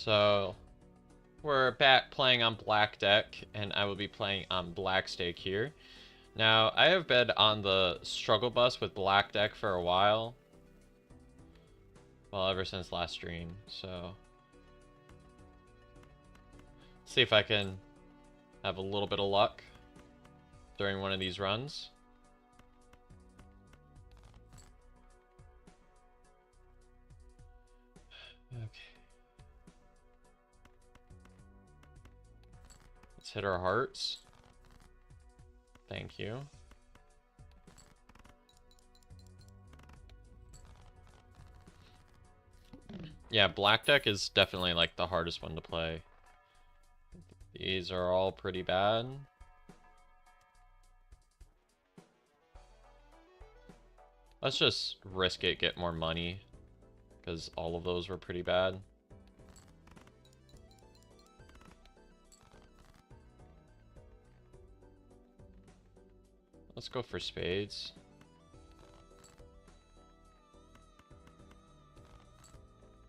So we're back playing on black deck, and I will be playing on black stake here. Now, I have been on the struggle bus with black deck for a while. Well, ever since last stream, so... see if I can have a little bit of luck during one of these runs. Okay. Let's hit our hearts. Thank you. Yeah, black deck is definitely like the hardest one to play. These are all pretty bad. Let's just risk it, get more money, because all of those were pretty bad. Let's go for spades.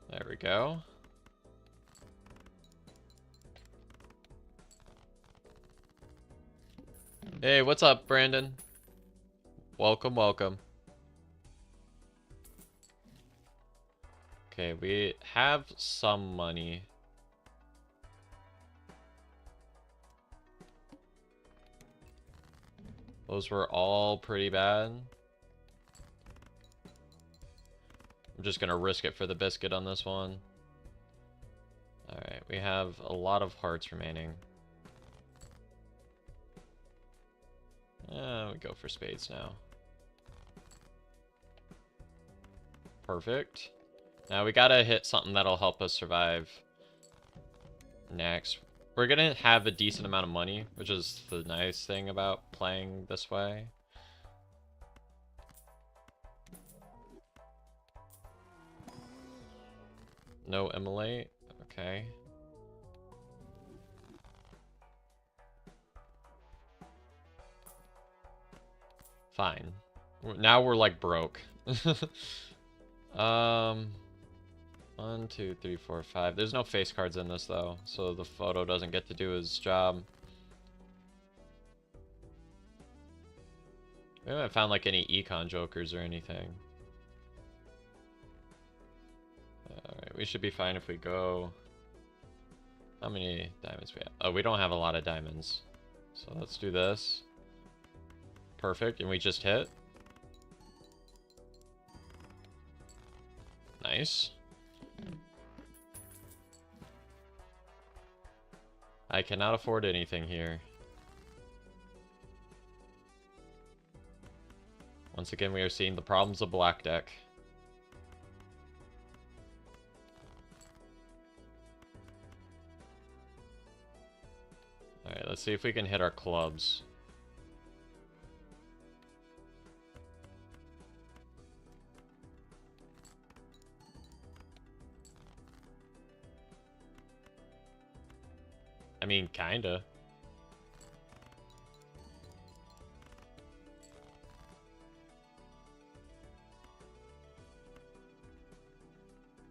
There we go. Hey, what's up, Brandon? Welcome, welcome. Okay, we have some money. Those were all pretty bad. I'm just gonna risk it for the biscuit on this one. Alright, we have a lot of hearts remaining. We go for spades now. Perfect. Now we gotta hit something that'll help us survive next. We're gonna have a decent amount of money, which is the nice thing about playing this way. No immolate. Okay. Fine. Now we're like broke. 1, 2, 3, 4, 5. There's no face cards in this though, so the photo doesn't get to do his job. We haven't found like any econ jokers or anything. Alright, we should be fine if we go... How many diamonds we have? Oh, we don't have a lot of diamonds. So let's do this. Perfect, and we just hit. Nice. I cannot afford anything here. Once again, we are seeing the problems of black deck. Alright, let's see if we can hit our clubs. I mean, kinda.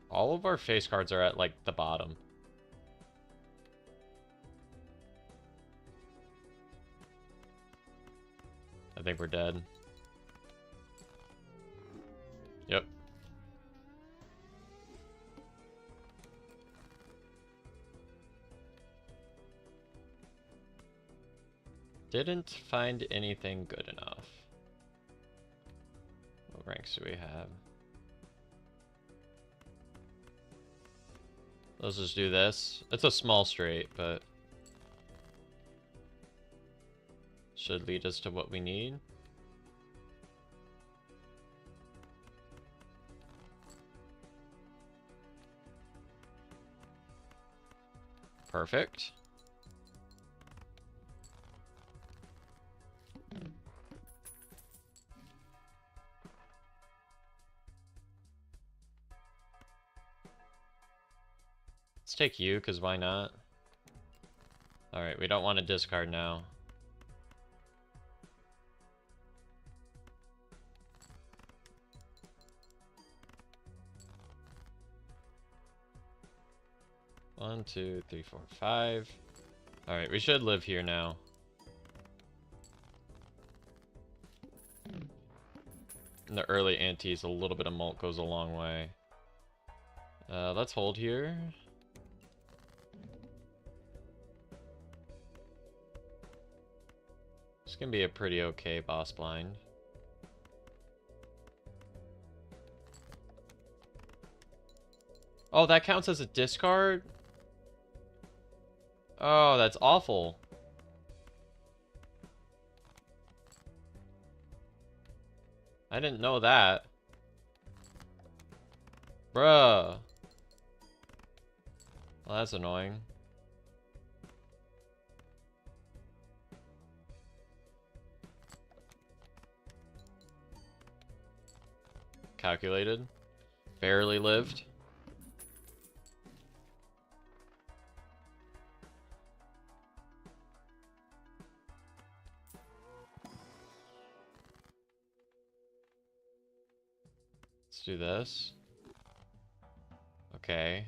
All of our face cards are at, like, the bottom. I think we're dead. Yep. Didn't find anything good enough. What ranks do we have? Let's just do this. It's a small straight, but should lead us to what we need. Perfect. Let's take you, because why not? Alright, we don't want to discard now. 1, 2, 3, 4, 5. Alright, we should live here now. In the early antes, a little bit of malt goes a long way. Let's hold here. This can be a pretty okay boss blind. Oh, that counts as a discard? Oh, that's awful. I didn't know that. Bruh. Well, that's annoying. Calculated. Barely lived. Let's do this. Okay.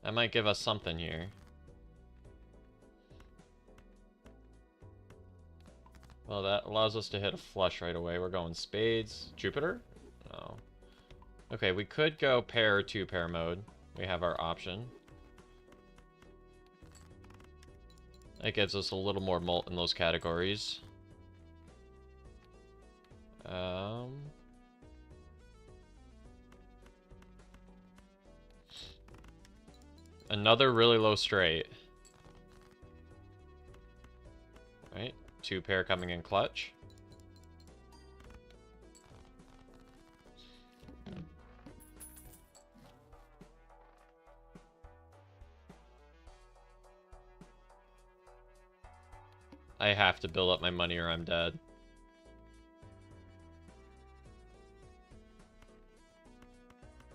That might give us something here. Well, that allows us to hit a flush right away. We're going spades. Jupiter? No. Okay, we could go pair or two pair mode. We have our option. That gives us a little more mult in those categories. Another really low straight. Right, two pair coming in clutch. I have to build up my money or I'm dead.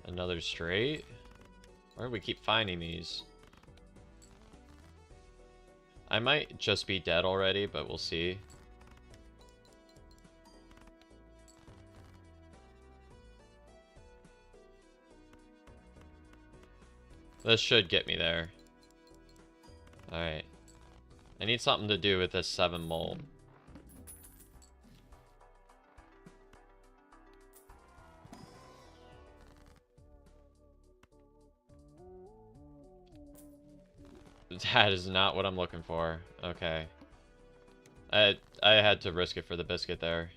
Another straight. Where do we keep finding these? I might just be dead already, but we'll see. This should get me there. Alright. I need something to do with this 7 mold. That is not what I'm looking for. Okay. I had to risk it for the biscuit there.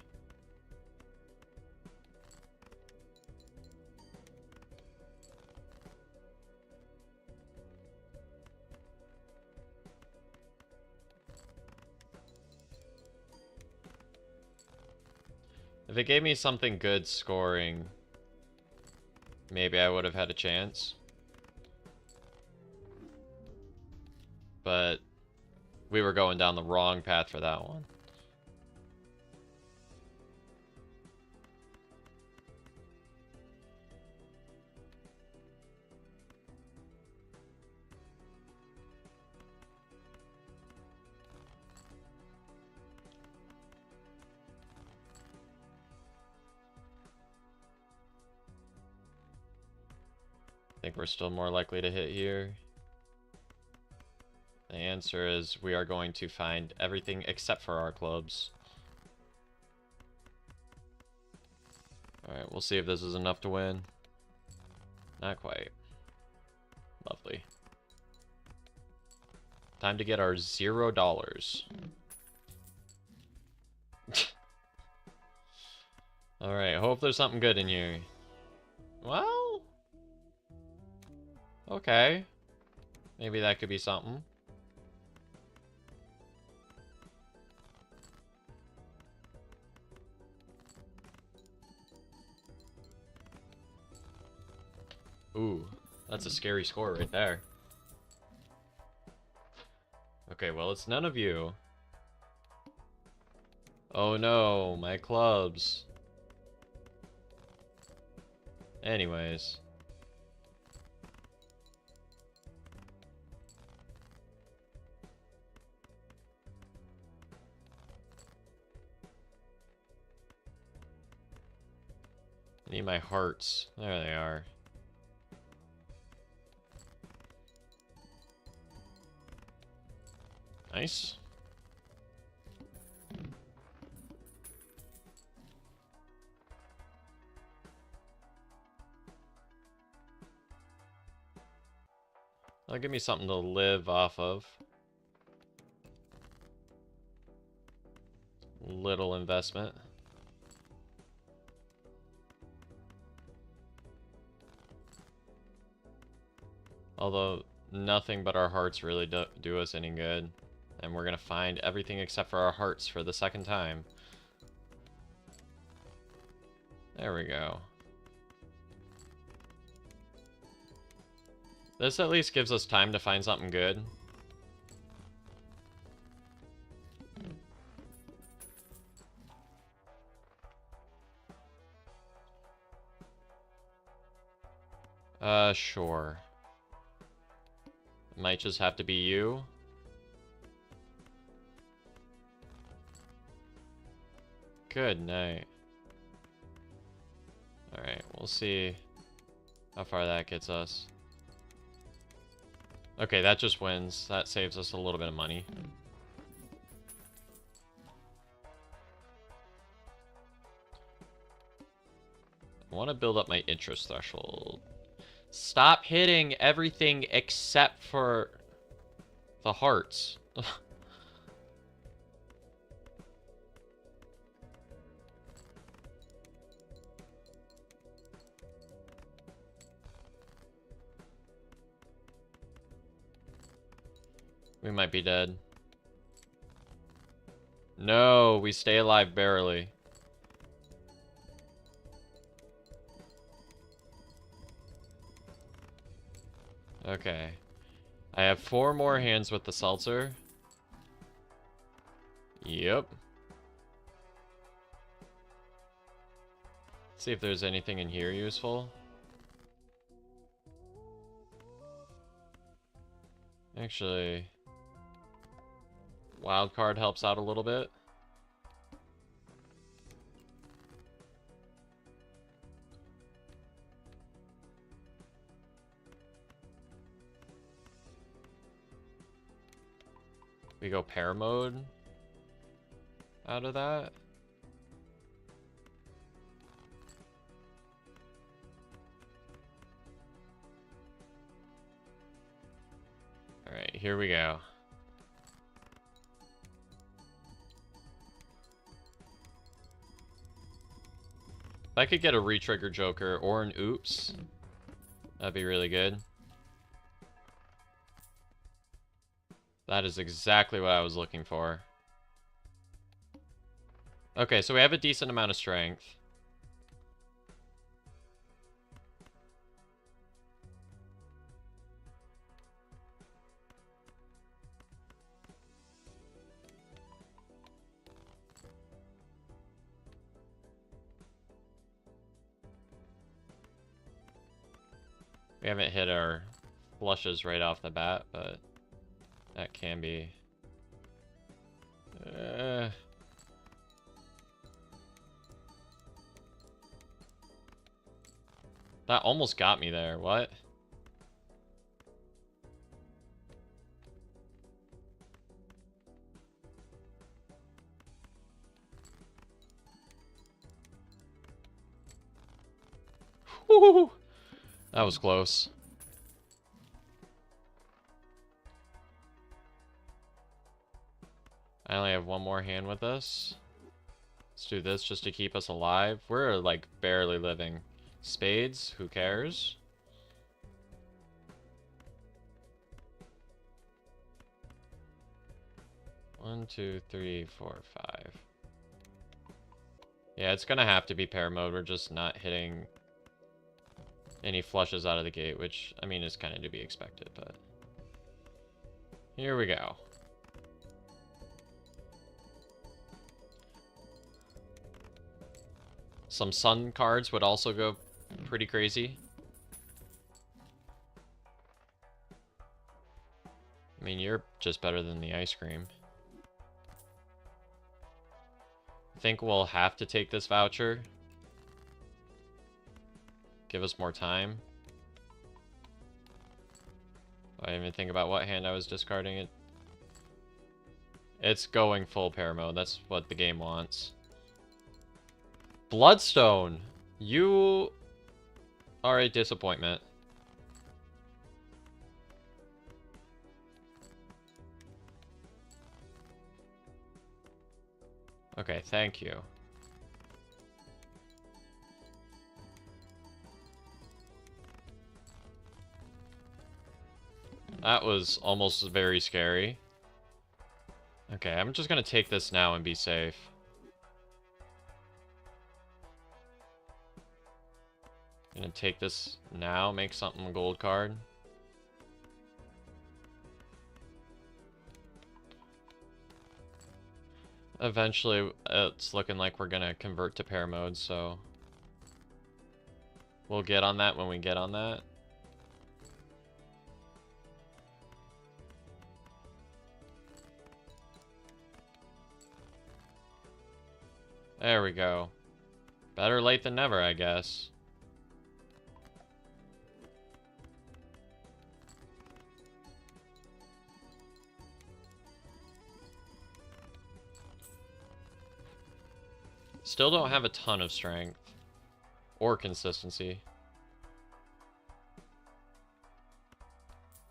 If it gave me something good scoring, maybe I would have had a chance. But we were going down the wrong path for that one. I think we're still more likely to hit here. The answer is we are going to find everything except for our clubs. Alright, we'll see if this is enough to win. Not quite. Lovely. Time to get our $0. Alright, hope there's something good in here. Well... okay. Maybe that could be something. Ooh, that's a scary score right there. Okay, well, it's none of you. Oh no, my clubs. Anyways. I need my hearts. There they are. Nice. That'll give me something to live off of. Little investment. Although nothing but our hearts really do us any good. And we're gonna find everything except for our hearts for the second time. There we go. This at least gives us time to find something good. Sure. Might just have to be you. Good night. Alright, we'll see how far that gets us. Okay, that just wins. That saves us a little bit of money. I want to build up my interest threshold. Stop hitting everything except for the hearts. We might be dead. No, we stay alive barely. Okay. I have 4 more hands with the seltzer. Yep. Let's see if there's anything in here useful. Actually, wild card helps out a little bit. We go pair mode out of that. All right, here we go. If I could get a retrigger Joker or an oops, that'd be really good. That is exactly what I was looking for. Okay, so we have a decent amount of strength. We haven't hit our flushes right off the bat, but that can be... That almost got me there. What? Woo! That was close. I only have 1 more hand with us. Let's do this just to keep us alive. We're like barely living. Spades, who cares? One, two, three, four, 5. Yeah, it's gonna have to be pair mode. We're just not hitting any flushes out of the gate, which, I mean, is kind of to be expected, but... Here we go. Some sun cards would also go pretty crazy. I mean, you're just better than the ice cream. I think we'll have to take this voucher. Give us more time. I didn't even think about what hand I was discarding it. It's going full pair mode. That's what the game wants. Bloodstone! You are a disappointment. Okay, thank you. That was almost very scary. Okay, I'm just gonna take this now and be safe. Gonna take this now, make something a gold card. Eventually, it's looking like we're gonna convert to pair mode, so we'll get on that when we get on that. There we go. Better late than never, I guess. Still don't have a ton of strength or consistency.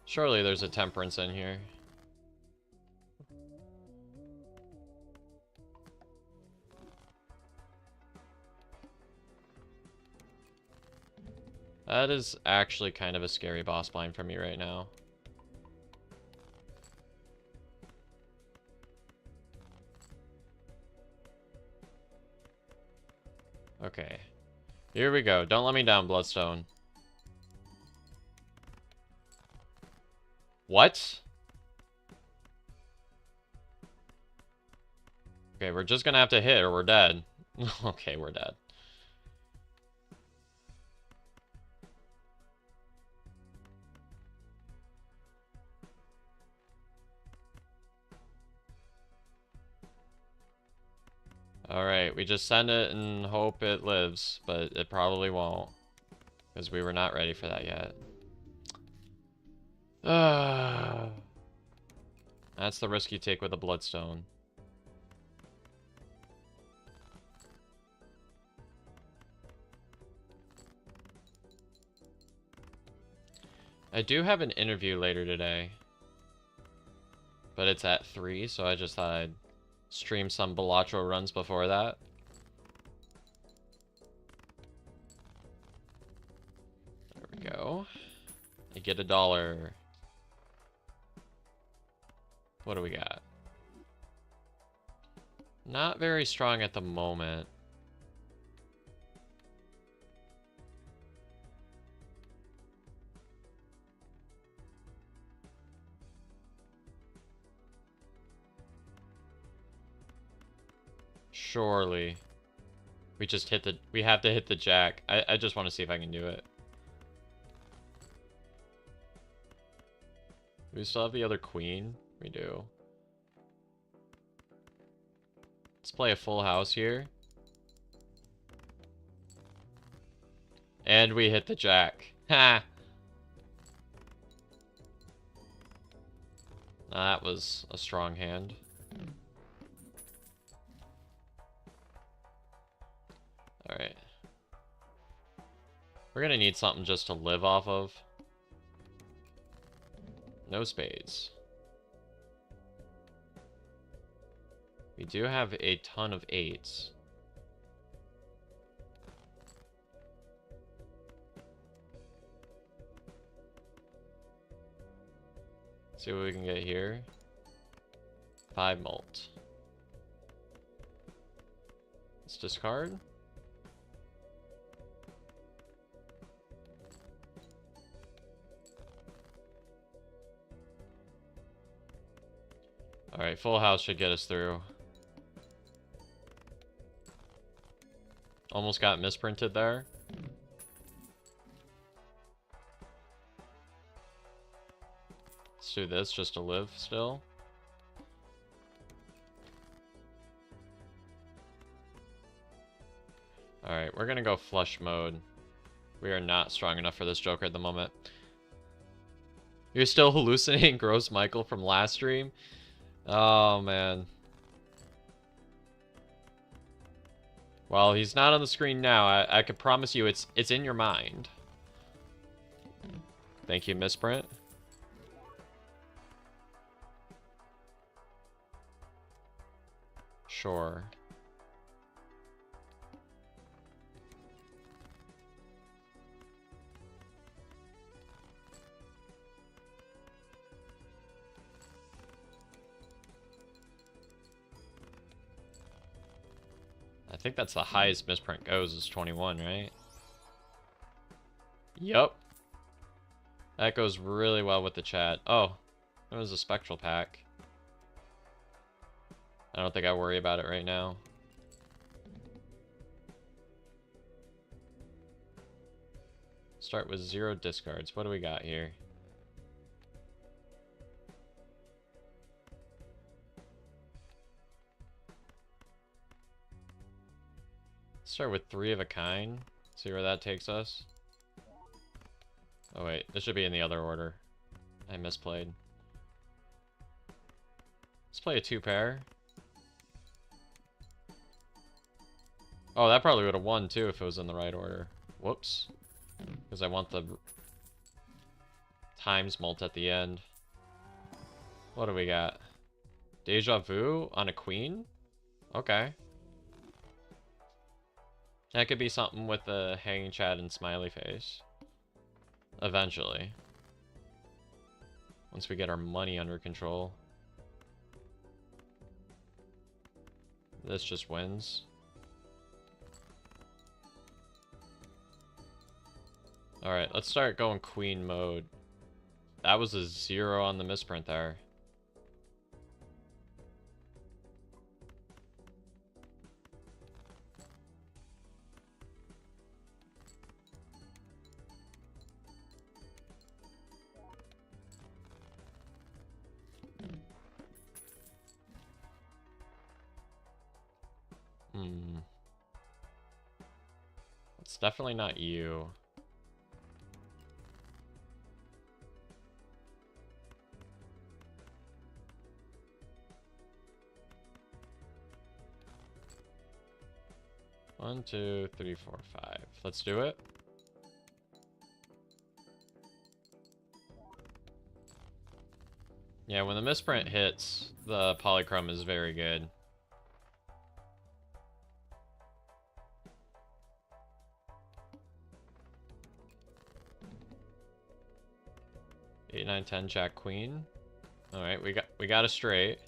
Surely there's a temperance in here. That is actually kind of a scary boss blind for me right now. Okay. Here we go. Don't let me down, Bloodstone. What? Okay, we're just gonna have to hit or we're dead. Okay, we're dead. Alright, we just send it and hope it lives, but it probably won't. Because we were not ready for that yet. That's the risk you take with a Bloodstone. I do have an interview later today. But it's at 3, so I just thought I'd stream some Balatro runs before that. There we go. You get $1. What do we got? Not very strong at the moment. Surely. We just hit the... We have to hit the jack. I just want to see if I can do it. Do we still have the other queen? We do. Let's play a full house here. And we hit the jack. Ha! That was a strong hand. Alright. We're gonna need something just to live off of. No spades. We do have a ton of 8s. See what we can get here. 5 mult. Let's discard. Alright, full house should get us through. Almost got misprinted there. Let's do this just to live still. Alright, we're gonna go flush mode. We are not strong enough for this Joker at the moment. You're still hallucinating Gross Michael from last stream? Oh, man. Well, he's not on the screen now. I could promise you it's in your mind. Thank you, Misprint. Sure. I think that's the highest Misprint goes is 21, right? Yup. That goes really well with the chat. Oh, it was a spectral pack. I don't think I worry about it right now. Start with 0 discards. What do we got here? Start with 3 of a kind. See where that takes us. Oh wait, this should be in the other order. I misplayed. Let's play a 2 pair. Oh, that probably would have won too if it was in the right order. Whoops. Because I want the times mult at the end. What do we got? Deja vu on a queen? Okay. That could be something with the hanging chat and smiley face. Eventually. Once we get our money under control. This just wins. Alright, let's start going queen mode. That was a 0 on the misprint there. It's definitely not you. One, two, three, four, five. Let's do it. Yeah, when the misprint hits, the polychrome is very good. Eight, nine, 10, jack, queen. All right, we got a straight.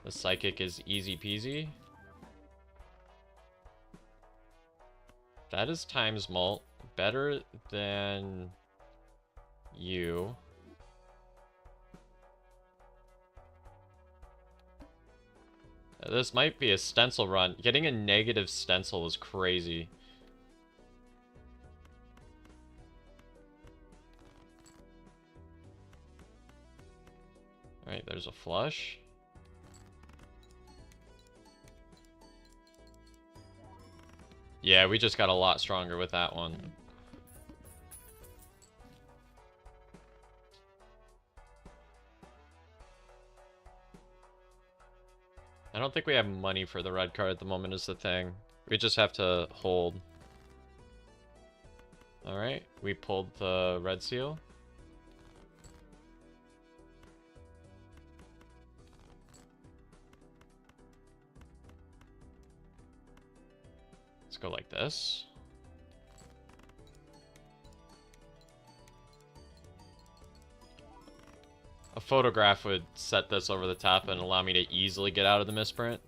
The psychic is easy peasy. That is times mult. Better than you. This might be a stencil run. Getting a negative stencil is crazy. Alright, there's a flush. Yeah, we just got a lot stronger with that one. I don't think we have money for the red card at the moment is the thing. We just have to hold. Alright, we pulled the red seal. Let's go like this. A photograph would set this over the top and allow me to easily get out of the misprint.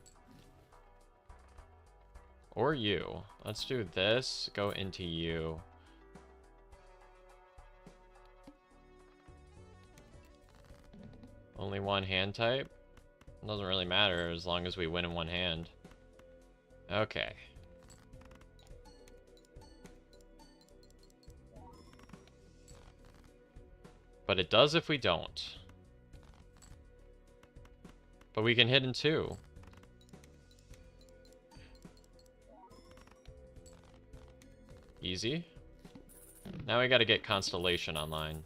Or you. Let's do this. Go into you. Only one hand type? It doesn't really matter as long as we win in one hand. Okay. But it does if we don't. But we can hit in 2. Easy. Now we gotta get Constellation online.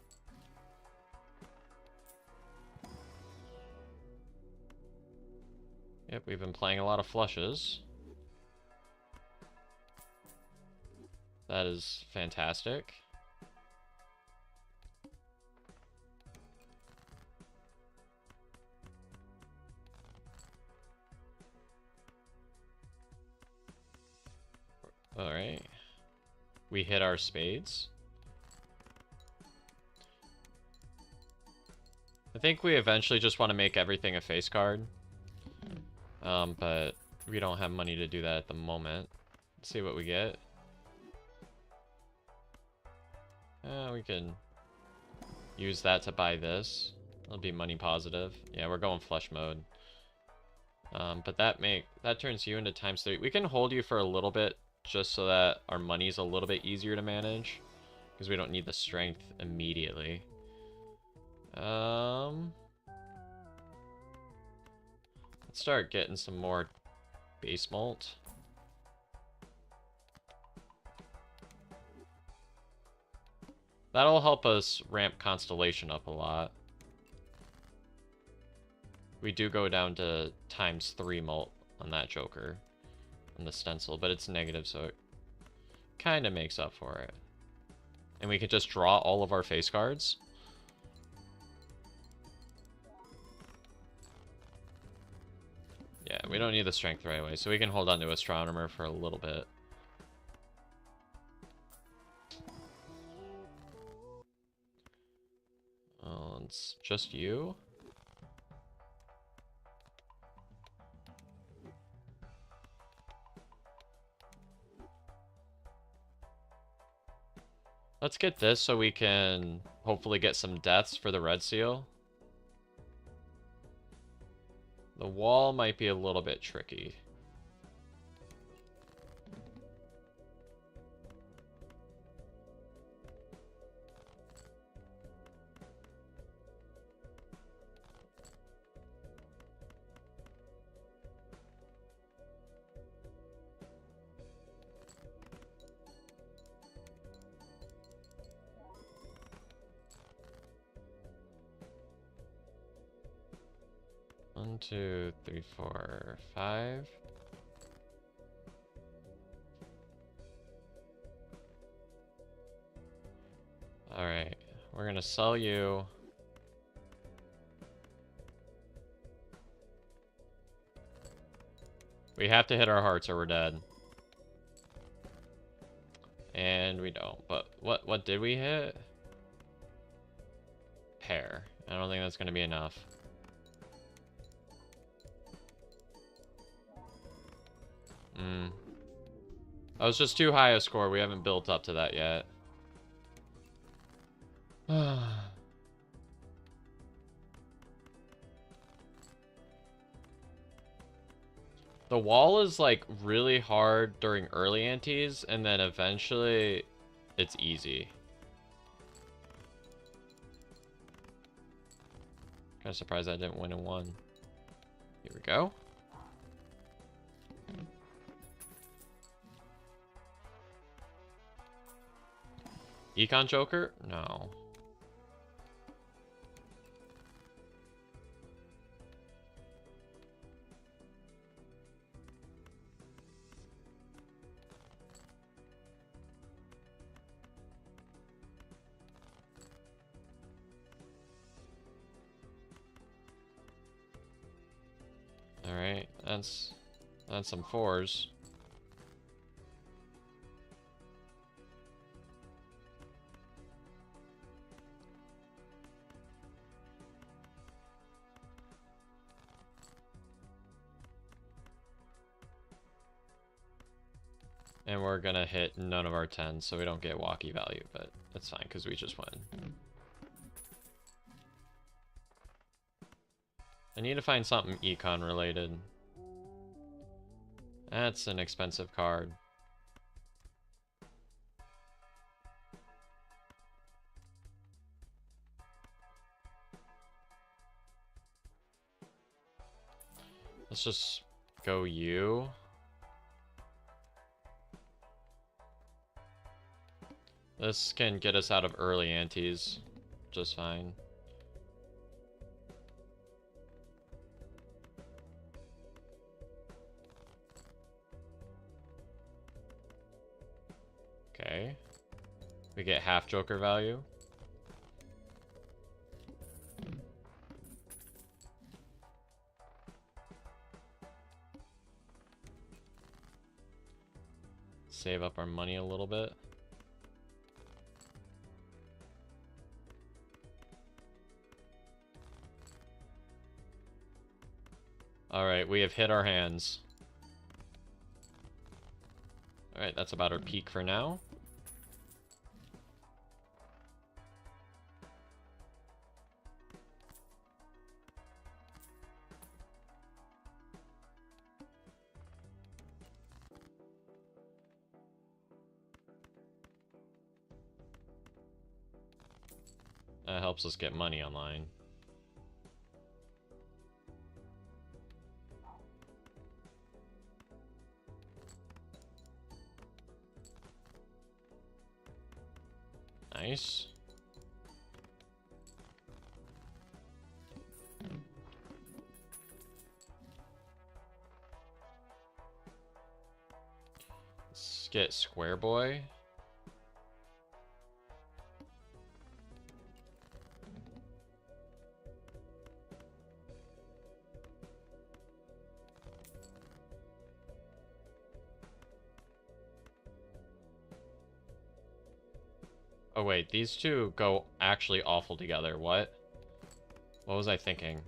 Yep, we've been playing a lot of flushes. That is fantastic. Alright. We hit our spades. I think we eventually just want to make everything a face card. But we don't have money to do that at the moment. Let's see what we get. We can use that to buy this. It'll be money positive. Yeah, we're going flush mode. But that turns you into ×3. We can hold you for a little bit just so that our money's a little bit easier to manage, because we don't need the strength immediately. Let's start getting some more base malt. That'll help us ramp Constellation up a lot. We do go down to ×3 mult on that Joker, on the stencil, but it's negative, so it kind of makes up for it. And we can just draw all of our face cards. Yeah, we don't need the strength right away, so we can hold on to Astronomer for a little bit. It's just you. Let's get this so we can hopefully get some deaths for the red seal. The wall might be a little bit tricky. One, two, three, four, five. Alright, we're gonna sell you. We have to hit our hearts or we're dead. And we don't. But what did we hit? Pair. I don't think that's gonna be enough. That was just too high a score. We haven't built up to that yet. The wall is like really hard during early antes, and then eventually it's easy. Kind of surprised I didn't win in one. Here we go. Econ Joker? No. Alright, that's some fours. And we're gonna hit none of our 10s, so we don't get walkie value, but it's fine because we just win. I need to find something econ related. That's an expensive card. Let's just go you. This can get us out of early antes just fine. Okay. We get half Joker value. Save up our money a little bit. Alright, we have hit our hands. Alright, that's about our peak for now. That helps us get money online. Nice. Let's get Square Boy. Oh wait, these two go actually awful together. What? What was I thinking?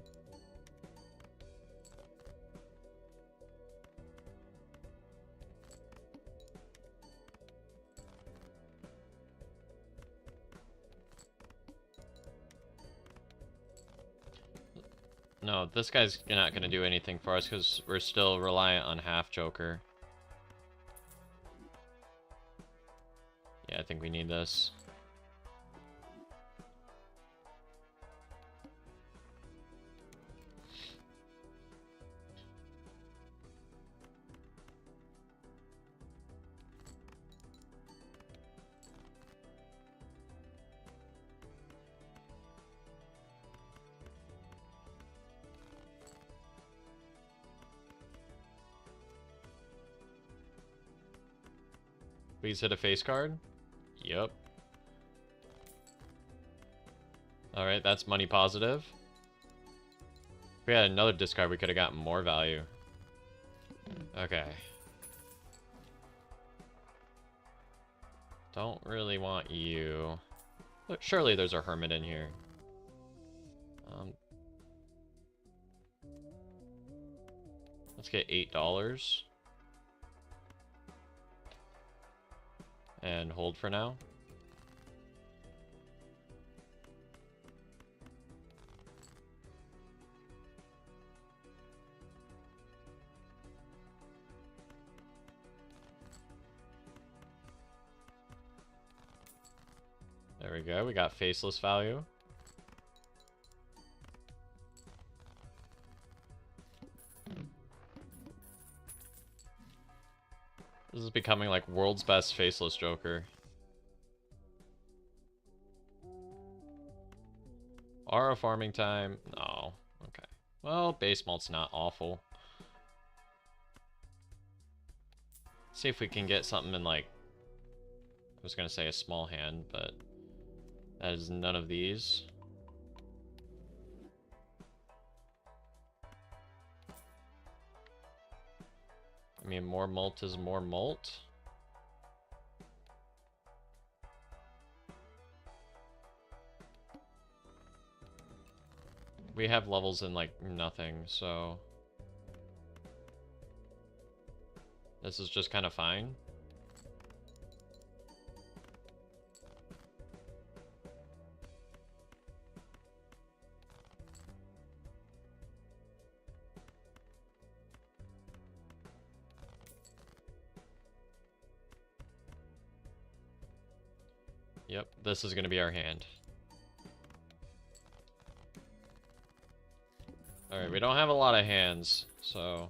No, this guy's not going to do anything for us because we're still reliant on half Joker. Yeah, I think we need this. Please hit a face card. Yep. Alright, that's money positive. If we had another discard, we could have gotten more value. Okay. Don't really want you. Look, surely there's a hermit in here. Let's get $8. And hold for now. There we go, we got faceless value. This is becoming like world's best faceless Joker. Aura farming time? No. Okay. Well, base malt's not awful. Let's see if we can get something in like... I was gonna say a small hand, but that is none of these. I mean, more mult is more mult. We have levels in like nothing, so this is just kind of fine. Yep, this is going to be our hand. Alright, we don't have a lot of hands, so...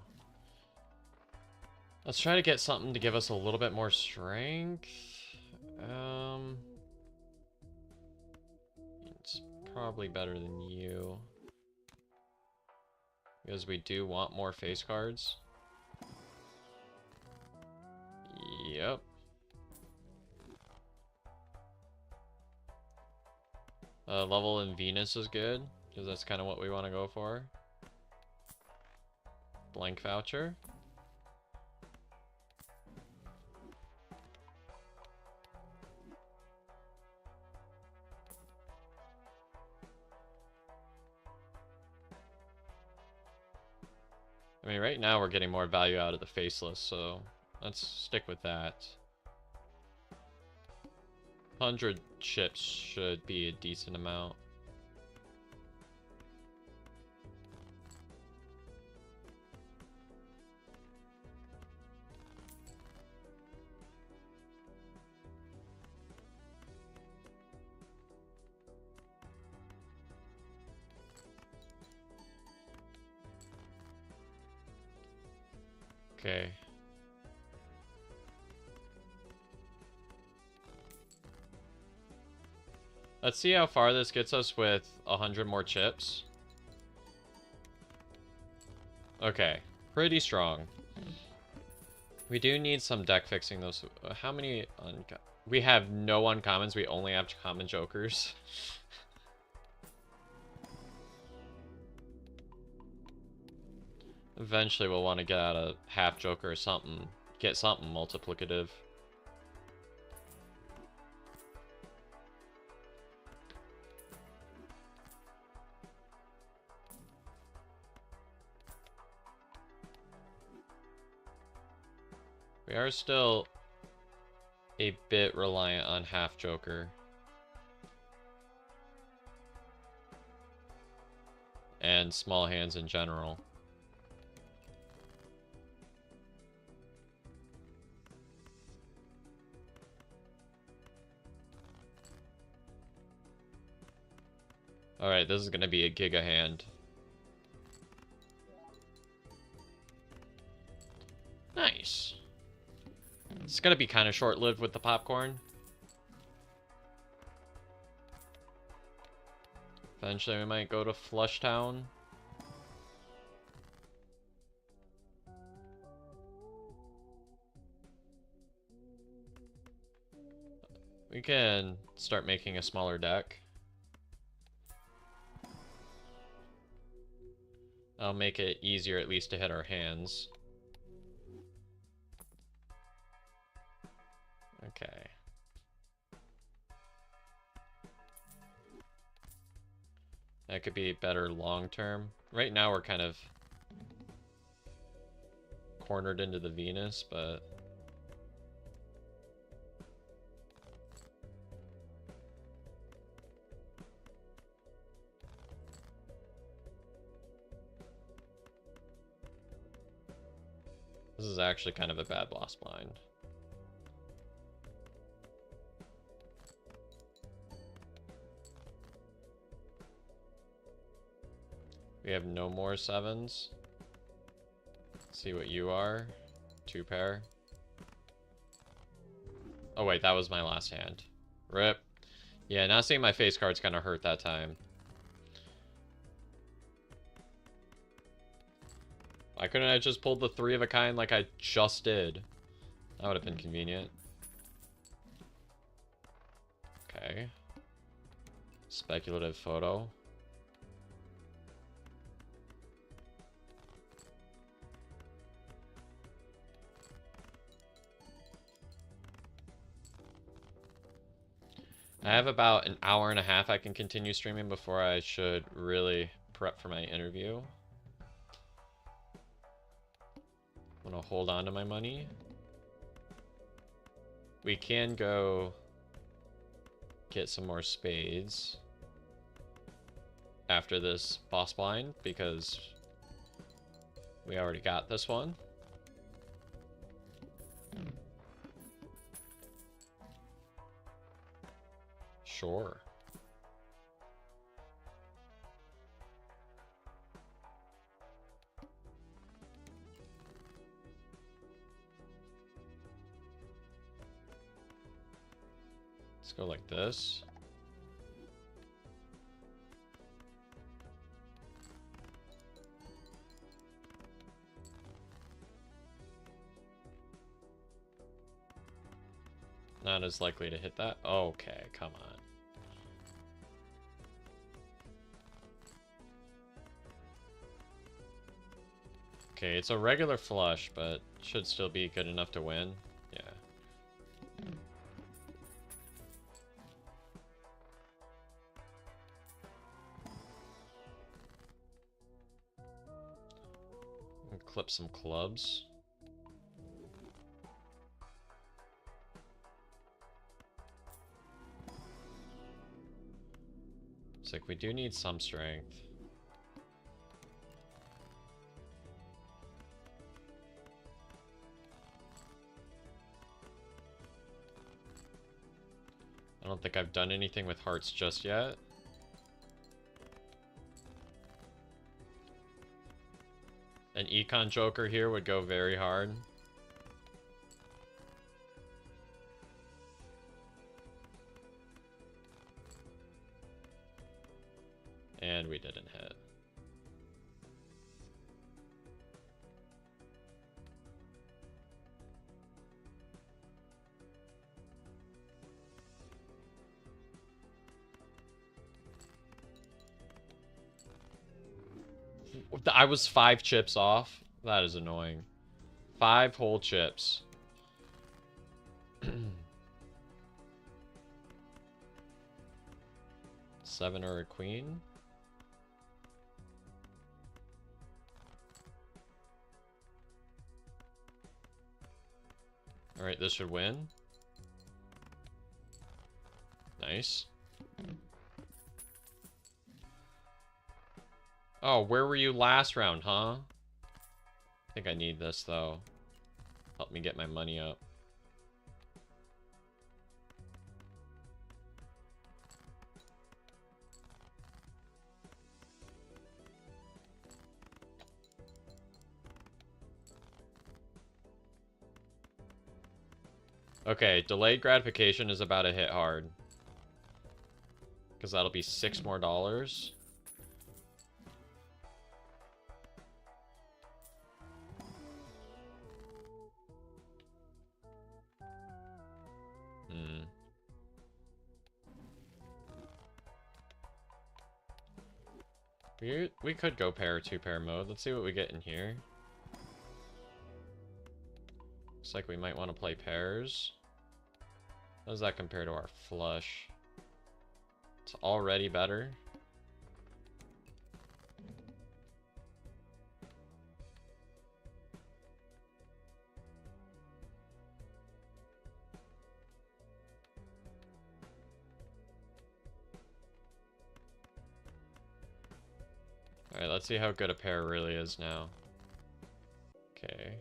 Let's try to get something to give us a little bit more strength. probably better than you. Because we do want more face cards. Yep. Level in Venus is good, because that's kind of what we want to go for. Blank voucher. I mean, right now we're getting more value out of the faceless, so let's stick with that. 100 chips should be a decent amount. Okay. Let's see how far this gets us with 100 more chips. Okay, pretty strong. We do need some deck fixing those. How many we have no uncommons, we only have common jokers. Eventually we'll want to get out a half joker or something. Get something multiplicative. We are still a bit reliant on half joker. And small hands in general. Alright, this is gonna be a giga hand. Nice. It's gonna be kind of short-lived with the popcorn. Eventually we might go to Flushtown. We can start making a smaller deck. I'll make it easier at least to hit our hands. Okay. That could be better long term. Right now we're kind of cornered into the Venus, but this is actually kind of a bad boss blind. We have no more sevens. Let's see what you are. 2 pair. Oh wait, that was my last hand. Rip. Yeah, not seeing my face card's gonna hurt that time. Why couldn't I just pull the 3 of a kind like I just did? That would have been convenient. Okay. Speculative photo. I have about an hour and a half I can continue streaming before I should really prep for my interview. I'm gonna hold on to my money. We can go get some more spades after this boss blind because we already got this one. Sure. Let's go like this. Not as likely to hit that. Okay, come on. Okay, it's a regular flush, but should still be good enough to win. Yeah. Clip some clubs. It's like we do need some strength. I don't think I've done anything with hearts just yet. An econ joker here would go very hard. And we didn't hit. I was 5 chips off. That is annoying. 5 whole chips. 7 or a queen. Alright, this should win. Nice. Oh, where were you last round, huh? I think I need this, though. Help me get my money up. Okay, delayed gratification is about to hit hard. Because that'll be $6 more. We could go pair or 2-pair mode. Let's see what we get in here. Looks like we might want to play pairs. How does that compare to our flush? It's already better. Alright, let's see how good a pair really is now. Okay.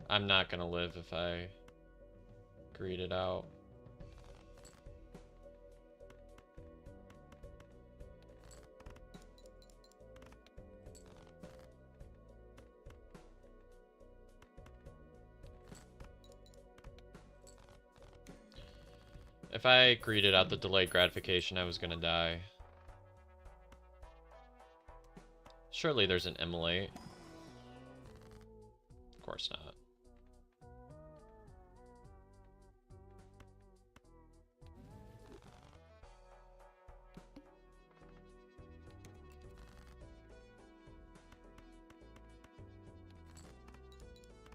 I'm not gonna live if I greed it out. If I greeted out the delayed gratification, I was gonna die. Surely there's an immolate. Of course not.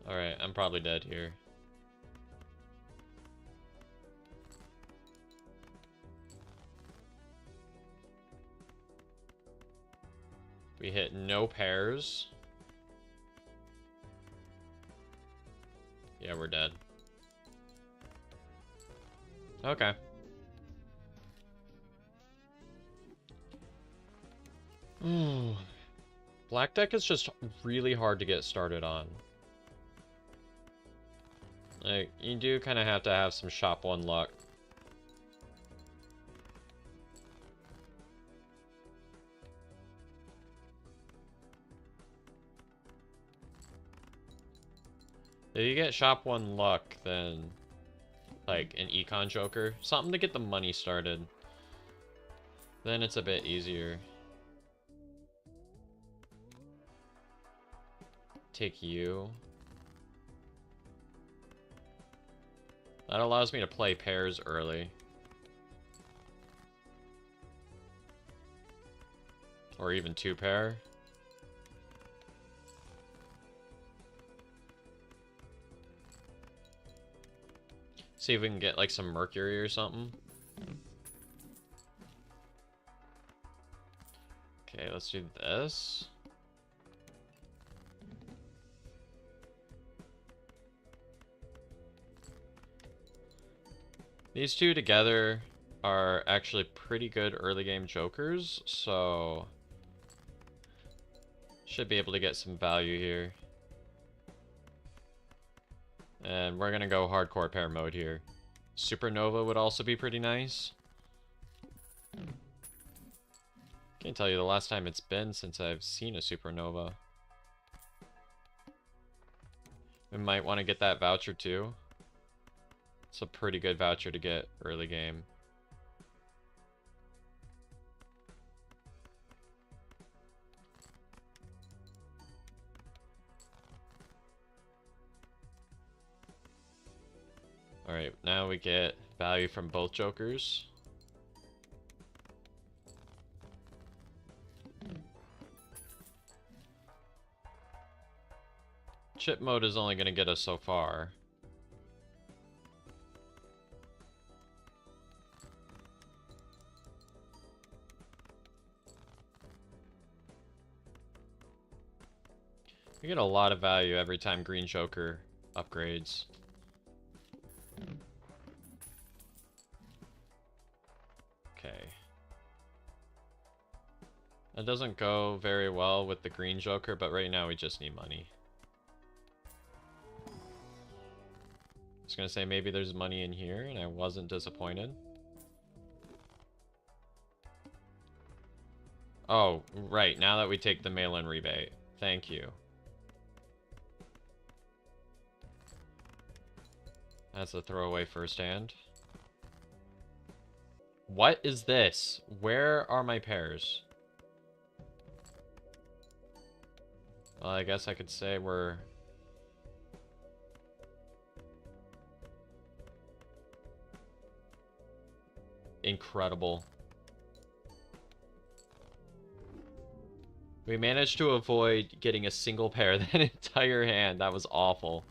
Alright, I'm probably dead here. We hit no pairs. Yeah, we're dead. Okay. Black deck is just really hard to get started on. Like, you do kind of have to have some shop 1 luck. If you get shop 1 luck, then like an econ joker, something to get the money started, then it's a bit easier. Take you. That allows me to play pairs early. Or even 2-pair. See if we can get like some Mercury or something. Okay, let's do this. These two together are actually pretty good early game jokers, so should be able to get some value here. And we're gonna go hardcore pair mode here. Supernova would also be pretty nice. Can't tell you the last time it's been since I've seen a supernova. We might want to get that voucher too. It's a pretty good voucher to get early game. Alright, now we get value from both jokers. Chip mode is only going to get us so far. We get a lot of value every time Green Joker upgrades. Okay. That doesn't go very well with the Green Joker, but right now we just need money. I was gonna say maybe there's money in here, and I wasn't disappointed. Oh, right, now that we take the mail-in rebate. Thank you. That's a throwaway first hand. What is this? Where are my pairs? Well, I guess I could say we're... incredible. We managed to avoid getting a single pair that entire hand. That was awful.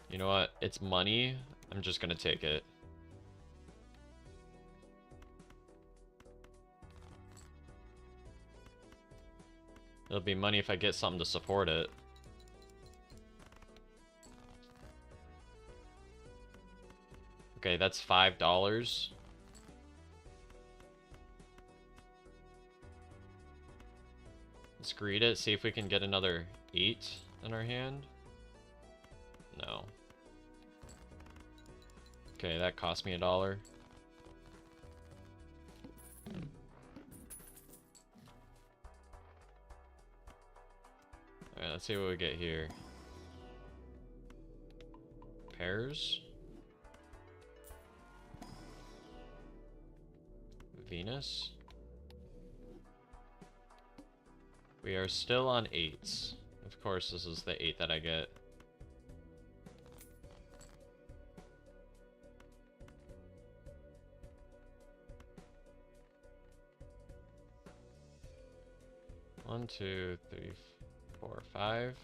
You know what? It's money. I'm just gonna take it. It'll be money if I get something to support it. Okay, that's $5. Let's greed it, see if we can get another 8 in our hand. No. Okay, that cost me $1. Alright, let's see what we get here. Pairs. Venus. We are still on 8s. Of course, this is the 8 that I get. One, two, three, 4, 5.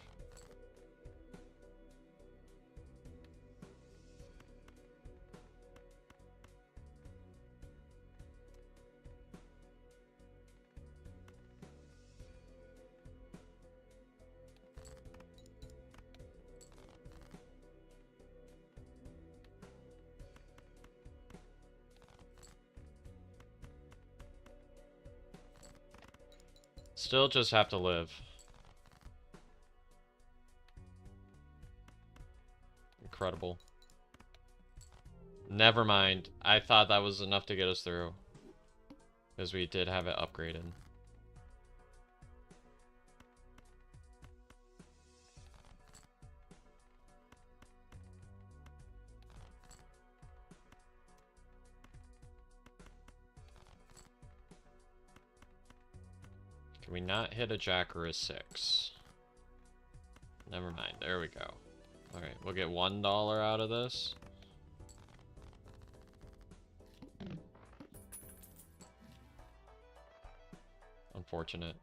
Still just have to live. Incredible. Never mind. I thought that was enough to get us through. Because we did have it upgraded. Can we not hit a jack or a 6? Never mind. There we go. Alright, we'll get $1 out of this. Unfortunate.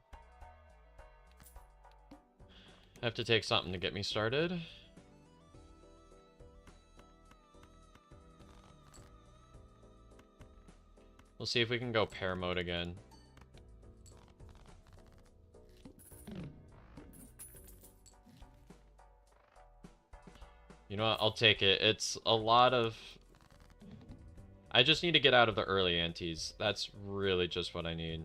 I have to take something to get me started. We'll see if we can go pair mode again. You know what? I'll take it. It's a lot of... I just need to get out of the early antes. That's really just what I need.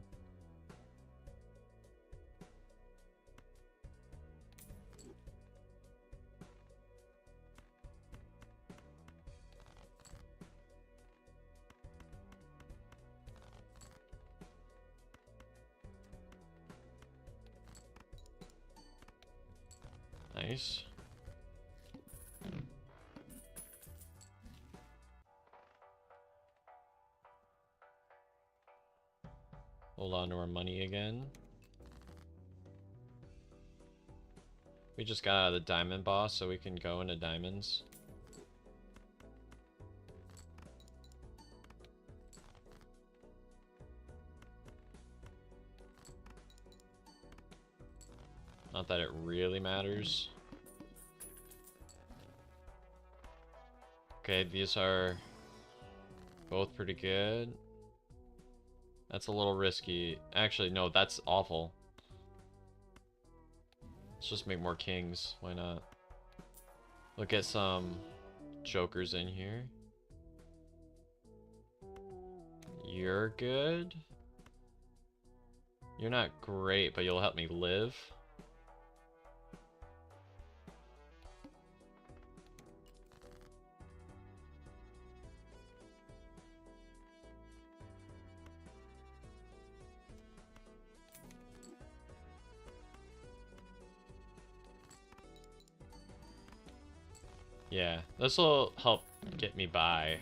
Nice. Hold on to our money again. We just got out of the diamond boss, so we can go into diamonds. Not that it really matters. Okay, these are both pretty good. That's a little risky. Actually, no, that's awful. Let's just make more kings. Why not? We'll get some jokers in here. You're good. You're not great, but you'll help me live. Yeah, this will help get me by.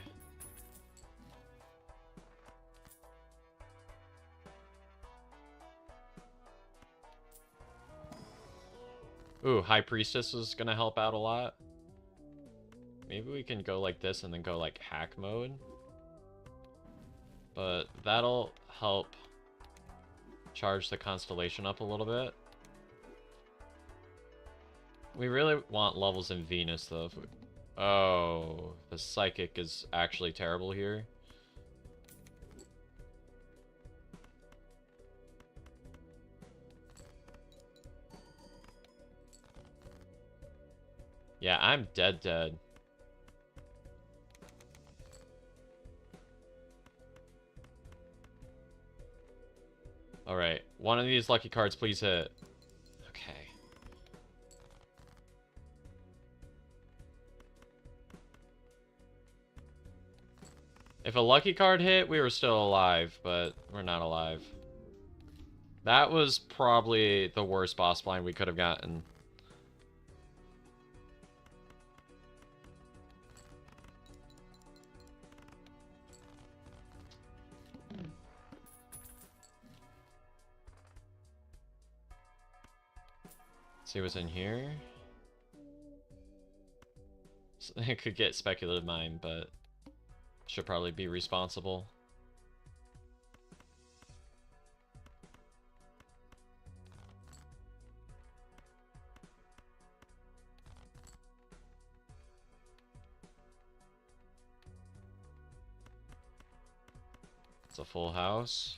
Ooh, High Priestess is gonna help out a lot. Maybe we can go like this and then go like hack mode. But that'll help charge the constellation up a little bit. We really want levels in Venus though. If we... Oh, the psychic is actually terrible here. Yeah, I'm dead. Alright, one of these lucky cards, please hit. Okay. If a lucky card hit, we were still alive, but we're not alive. That was probably the worst boss blind we could have gotten. See what's in here. It could get speculative mine, but should probably be responsible. It's a full house.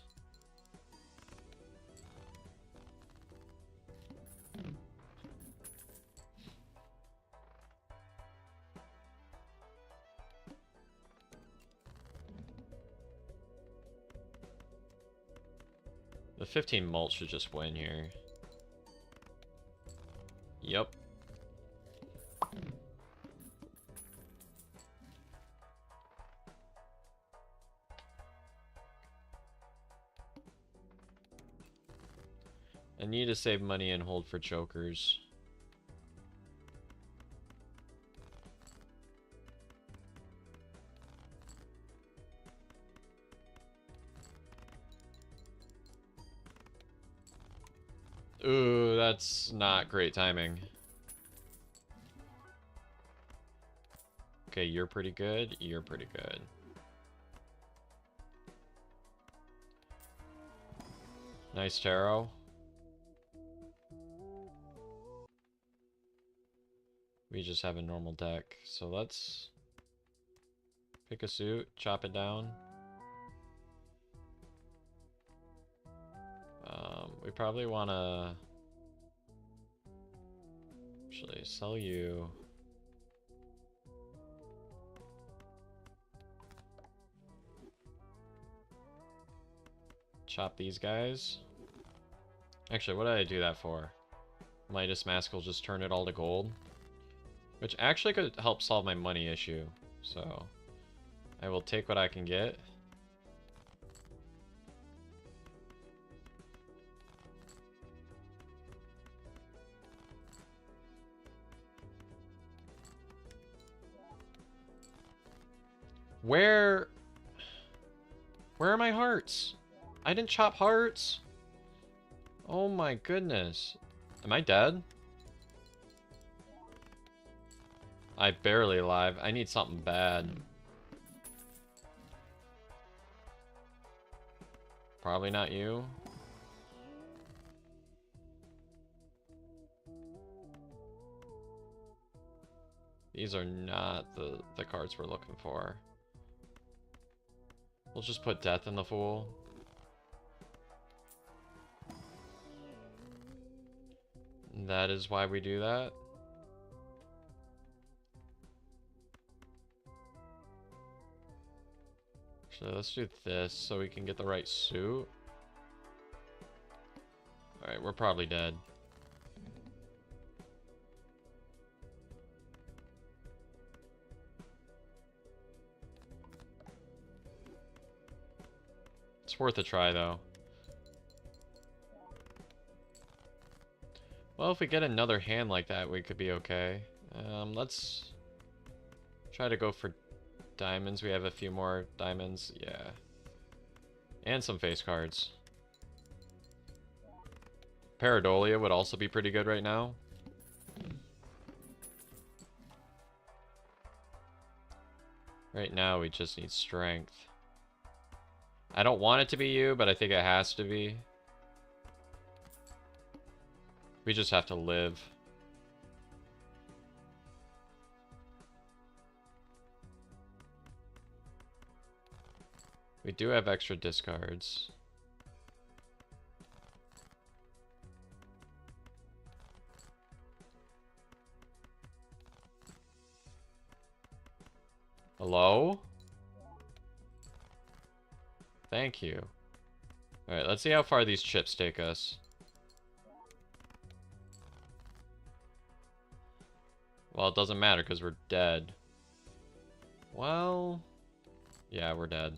The 15 mult should just win here. Yep. I need to save money and hold for chokers. Ooh, that's not great timing. Okay, you're pretty good. You're pretty good. Nice tarot. We just have a normal deck. So let's pick a suit, chop it down. We probably want to actually sell you. Chop these guys. Actually, what did I do that for? Midas Mask will just turn it all to gold. Which actually could help solve my money issue. So, I will take what I can get. Where are my hearts? I didn't chop hearts. Oh my goodness. Am I dead? I'm barely alive. I need something bad. Probably not you. These are not the cards we're looking for. We'll just put death in the fool. And that is why we do that. Actually, let's do this so we can get the right suit. Alright, we're probably dead. It's worth a try, though. Well, if we get another hand like that, we could be okay. Let's try to go for diamonds. We have a few more diamonds. Yeah. And some face cards. Paradolia would also be pretty good right now. Right now, we just need strength. I don't want it to be you, but I think it has to be. We just have to live. We do have extra discards. Hello? Thank you. Alright, let's see how far these chips take us. Well, it doesn't matter because we're dead. Well, yeah, we're dead.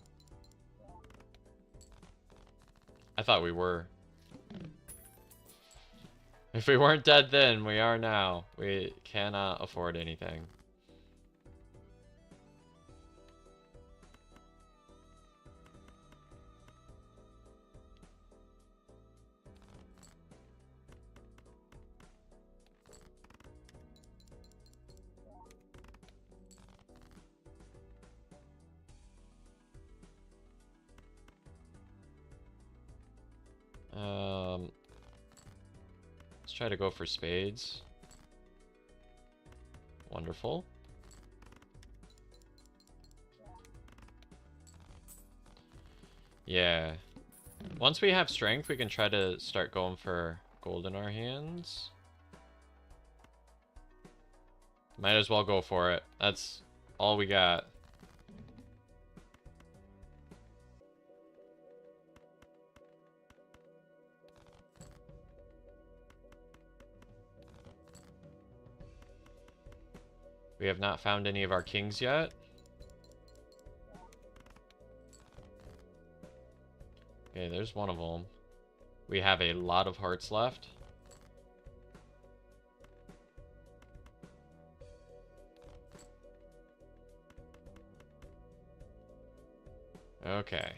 I thought we were. If we weren't dead then, we are now. We cannot afford anything. Let's try to go for spades. Wonderful. Yeah. Once we have strength, we can try to start going for gold in our hands. Might as well go for it. That's all we got. We have not found any of our kings yet. Okay, there's one of them. We have a lot of hearts left. Okay.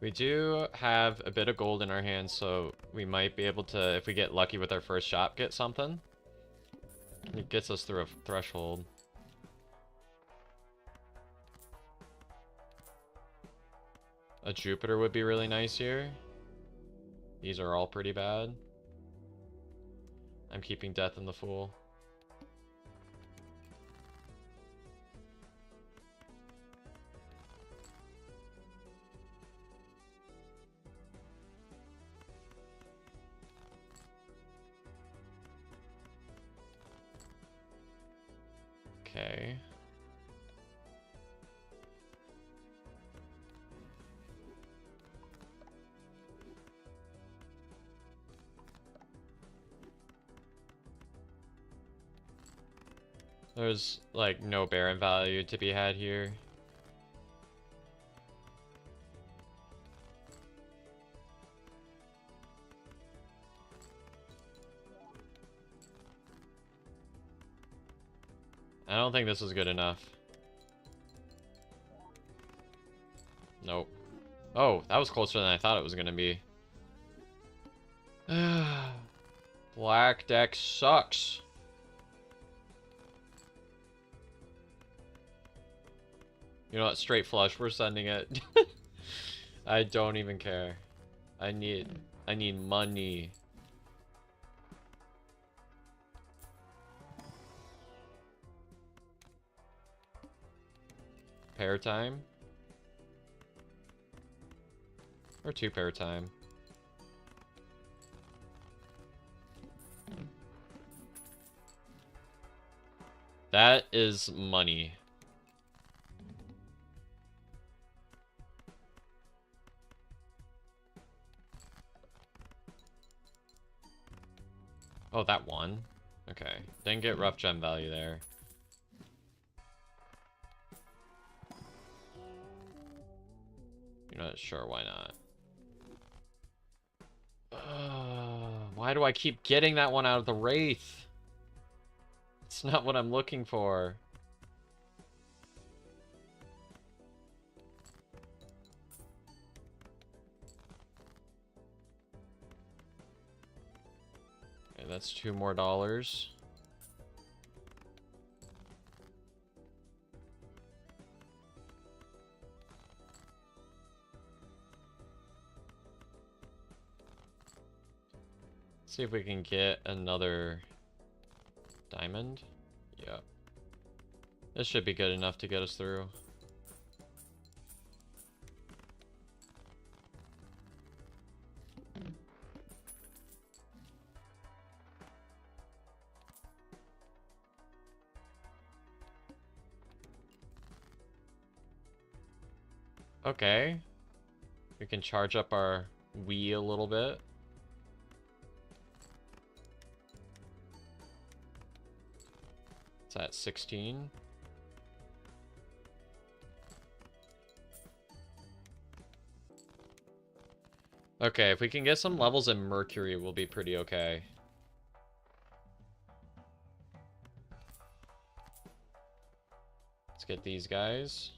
We do have a bit of gold in our hands, so we might be able to, if we get lucky with our first shot, get something. It gets us through a threshold. A Jupiter would be really nice here. These are all pretty bad. I'm keeping Death in the Fool. Okay. There's, like, no Baron value to be had here. I don't think this is good enough. Nope. Oh, that was closer than I thought it was gonna be. Black deck sucks. You know what? Straight flush. We're sending it. I don't even care. I need money. Pair time? Or 2 pair time? That is money. Oh, that one? Okay. Didn't get rough gem value there. You're not sure, why not? Why do I keep getting that one out of the Wraith? It's not what I'm looking for. Okay, that's $2 more. See if we can get another diamond. Yep. This should be good enough to get us through. Okay. We can charge up our Wii a little bit. It's at 16. Okay, if we can get some levels in Mercury, we'll be pretty okay. Let's get these guys.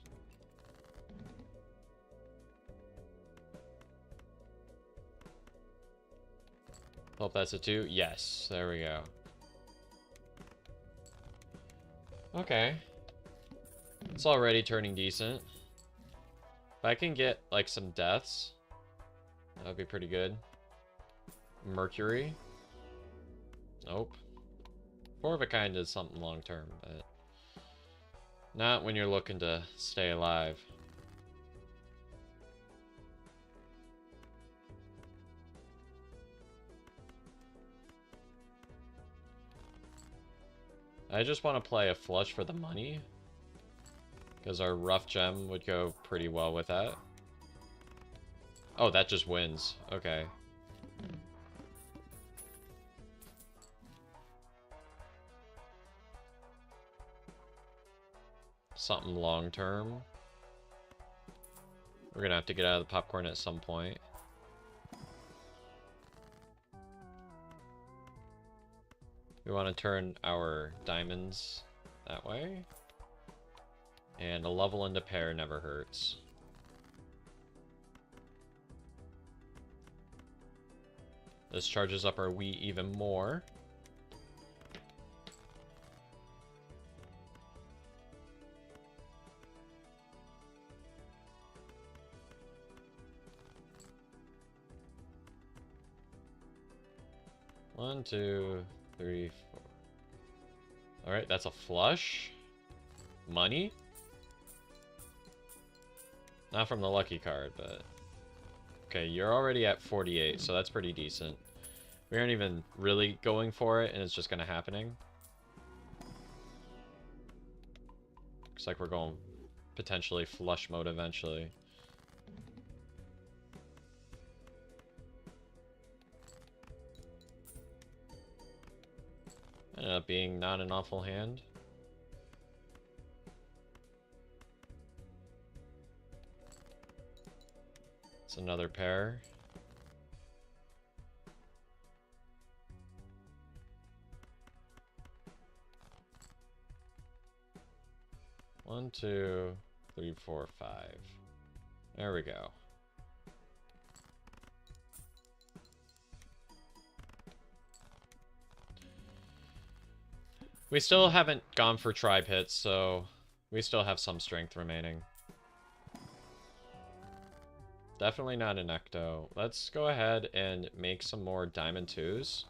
Hope that's a 2. Yes, there we go. Okay. It's already turning decent. If I can get, like, some deaths, that would be pretty good. Mercury. Nope. 4 of a kind is something long term, but not when you're looking to stay alive. I just want to play a flush for the money, because our rough gem would go pretty well with that. Oh, that just wins. Okay. something long term. We're gonna have to get out of the popcorn at some point. We want to turn our diamonds that way. And a level into pair never hurts. This charges up our wheat even more. One, two, three, four. Alright, that's a flush. Money? Not from the lucky card, but... Okay, you're already at 48, so that's pretty decent. We aren't even really going for it, and it's just kind of happening. Looks like we're going potentially flush mode eventually. Ended up being not an awful hand. It's another pair. One, two, three, four, five. There we go. We still haven't gone for tribe hits, so we still have some strength remaining. Definitely not an ecto. Let's go ahead and make some more diamond 2s.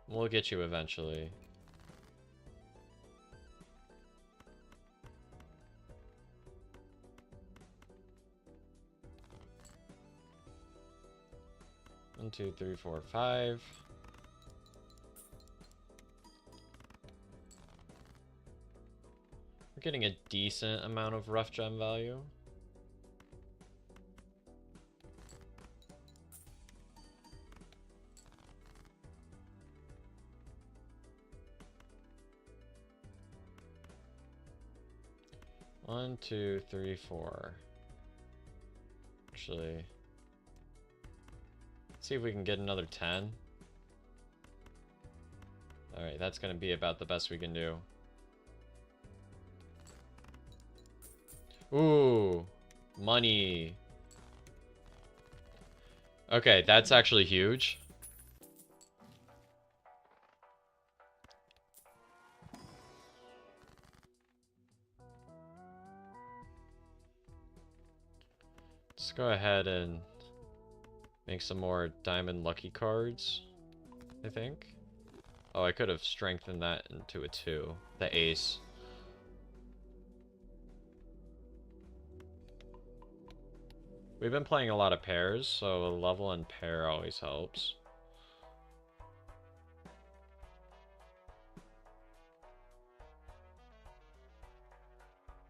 We'll get you eventually. One, two, three, four, five. We're getting a decent amount of rough gem value. One, two, three, four. Actually, let's see if we can get another 10. Alright, that's gonna be about the best we can do. Ooh, money. Okay, that's actually huge. Let's go ahead and make some more diamond lucky cards, I think. Oh, I could have strengthened that into a 2. The ace. We've been playing a lot of pairs, so a level in pair always helps.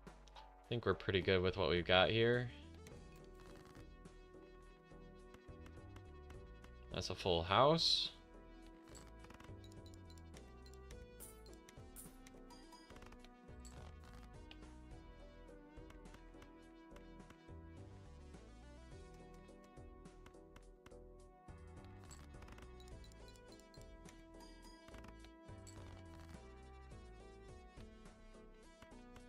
I think we're pretty good with what we've got here. That's a full house.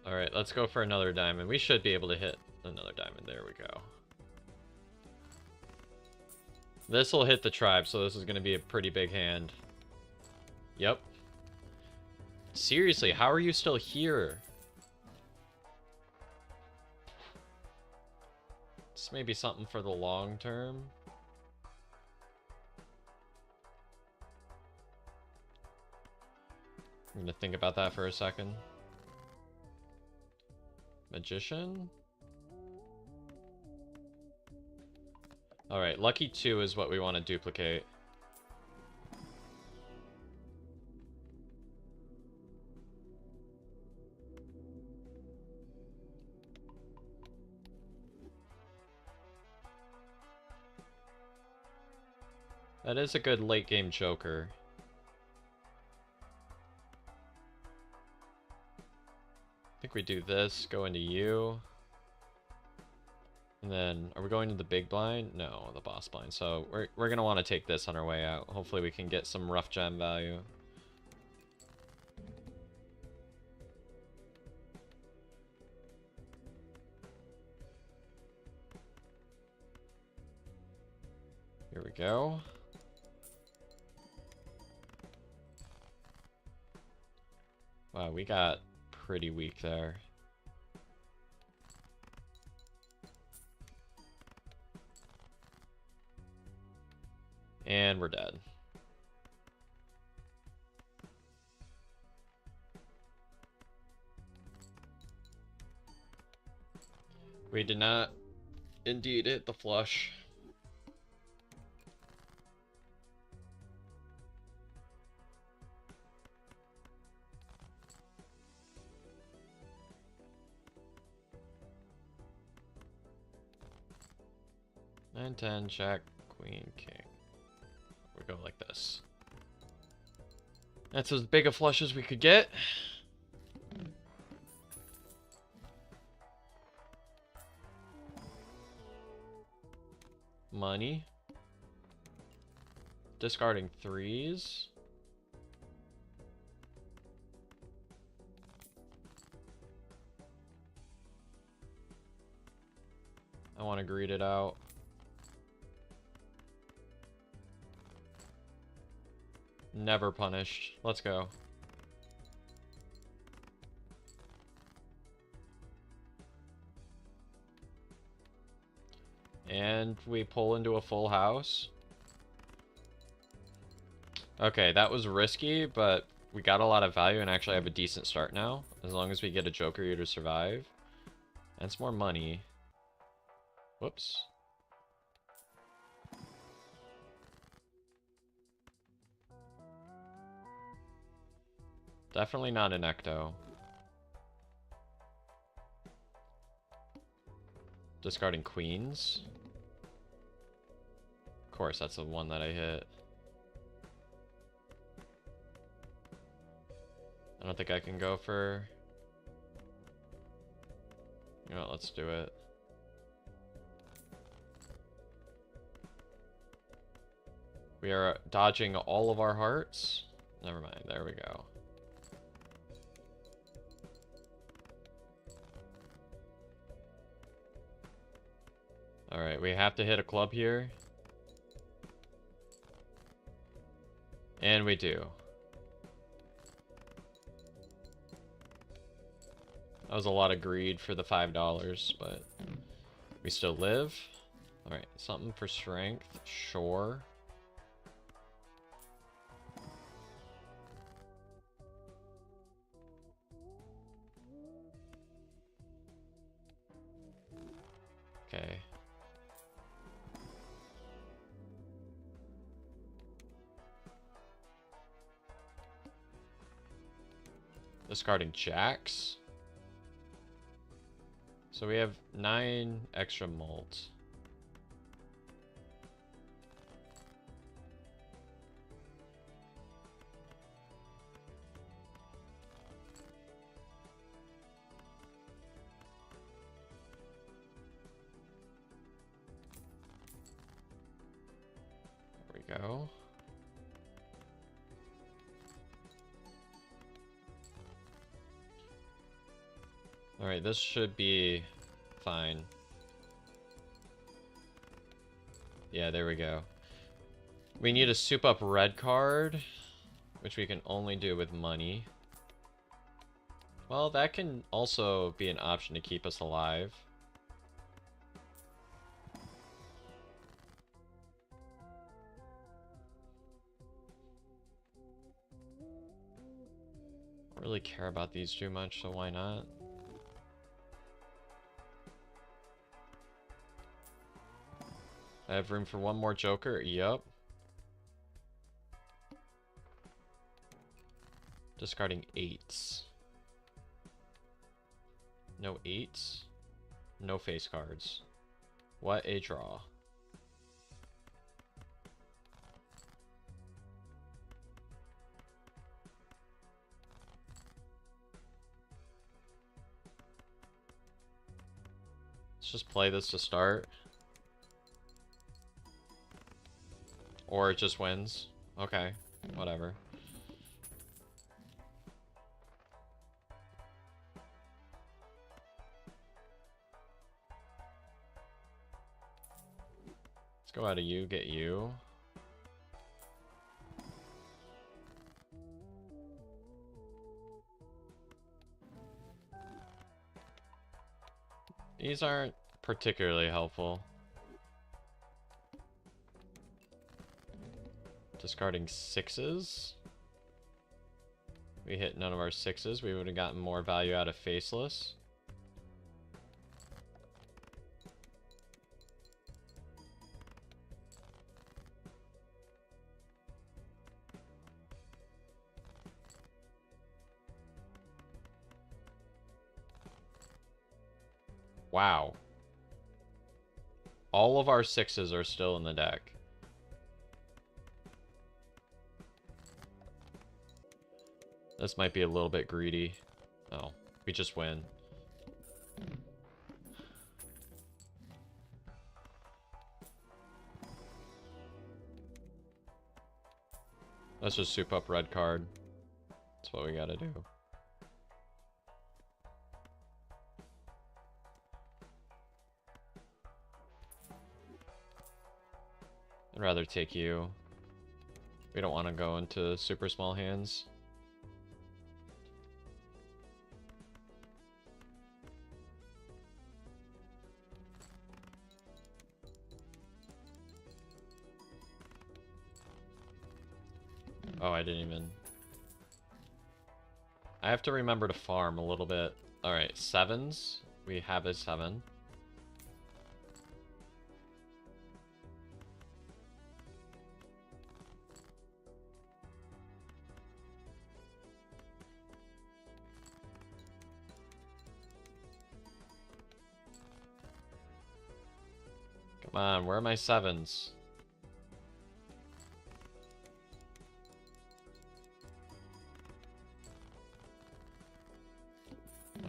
Alright, let's go for another diamond. We should be able to hit another diamond. There we go. This will hit the tribe, so this is going to be a pretty big hand. Yep. Seriously, how are you still here? This may be something for the long term. I'm going to think about that for a second. Magician? Alright, lucky 2 is what we want to duplicate. That is a good late game joker. think we do this, go into you. And then, are we going to the big blind? No, the boss blind. So we're going to want to take this on our way out. Hopefully we can get some rough gem value. Here we go. Wow, we got pretty weak there. And we're dead. We did not indeed hit the flush. Nine, 10, jack, queen, king. We go like this. That's as big a flush as we could get. Money. Discarding threes. I want to greed it out. Never punished. Let's go. And we pull into a full house. Okay, that was risky, but we got a lot of value and actually have a decent start now. As long as we get a Joker here to survive. And some more money. Whoops. Definitely not an Ecto. Discarding queens. Of course, that's the one that I hit. I don't think I can go for... You know what, let's do it. We are dodging all of our hearts. Never mind, there we go. Alright, we have to hit a club here. And we do. That was a lot of greed for the $5, but we still live. Alright, something for strength, sure. Okay. Discarding jacks. So we have 9 extra mult. There we go. Alright, this should be fine. Yeah, there we go. We need a soup up red card, which we can only do with money. Well, that can also be an option to keep us alive. I don't really care about these too much, so why not? I have room for one more Joker. Yup. Discarding 8s. No 8s. No face cards. What a draw. Let's just play this to start. Or it just wins. Okay, whatever. Let's go out of you, get you. These aren't particularly helpful. Discarding 6s. We hit none of our 6s. We would have gotten more value out of Faceless. Wow. All of our 6s are still in the deck. This might be a little bit greedy. Oh, we just win. Let's just soup up red card. That's what we gotta do. I'd rather take you. We don't want to go into super small hands. Oh, I didn't even... I have to remember to farm a little bit. Alright, 7s. We have a 7. Come on, where are my 7s?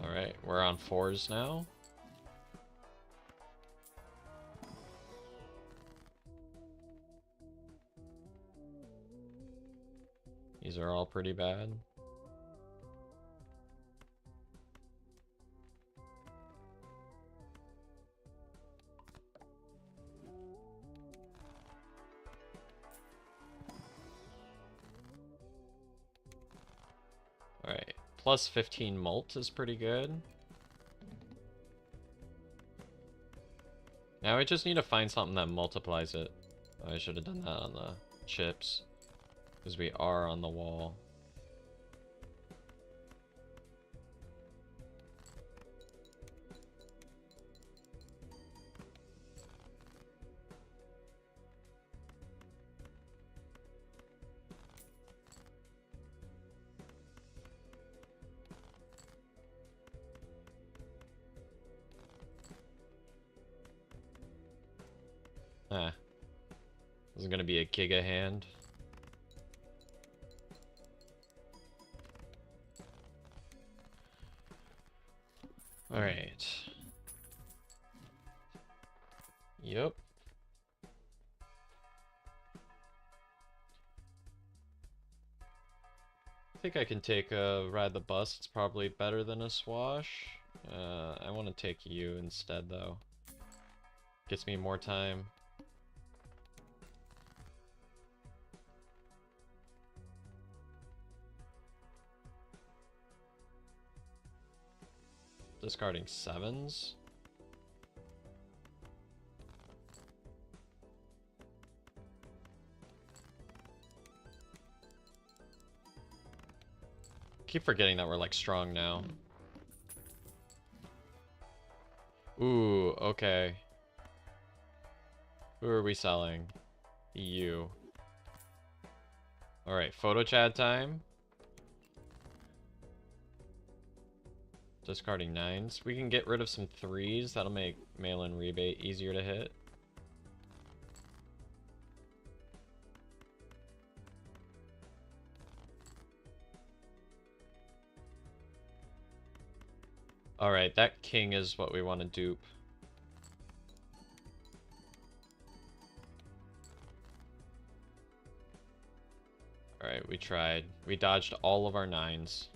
Alright, we're on 4s now. These are all pretty bad. Alright, plus 15 mult is pretty good. Now we just need to find something that multiplies it. Oh, I should have done that on the chips. Because we are on the wall. Ah. This is gonna be a Giga hand. Alright. Yep. I think I can take a Ride the Bus. It's probably better than a Swash. I want to take you instead, though. Gets me more time. Discarding 7s. Keep forgetting that we're like strong now. Ooh, okay. Who are we selling? You. Alright, photo chat time. Discarding 9s. We can get rid of some 3s. That'll make mail-in rebate easier to hit. Alright, that king is what we want to dupe. Alright, we tried. We dodged all of our 9s.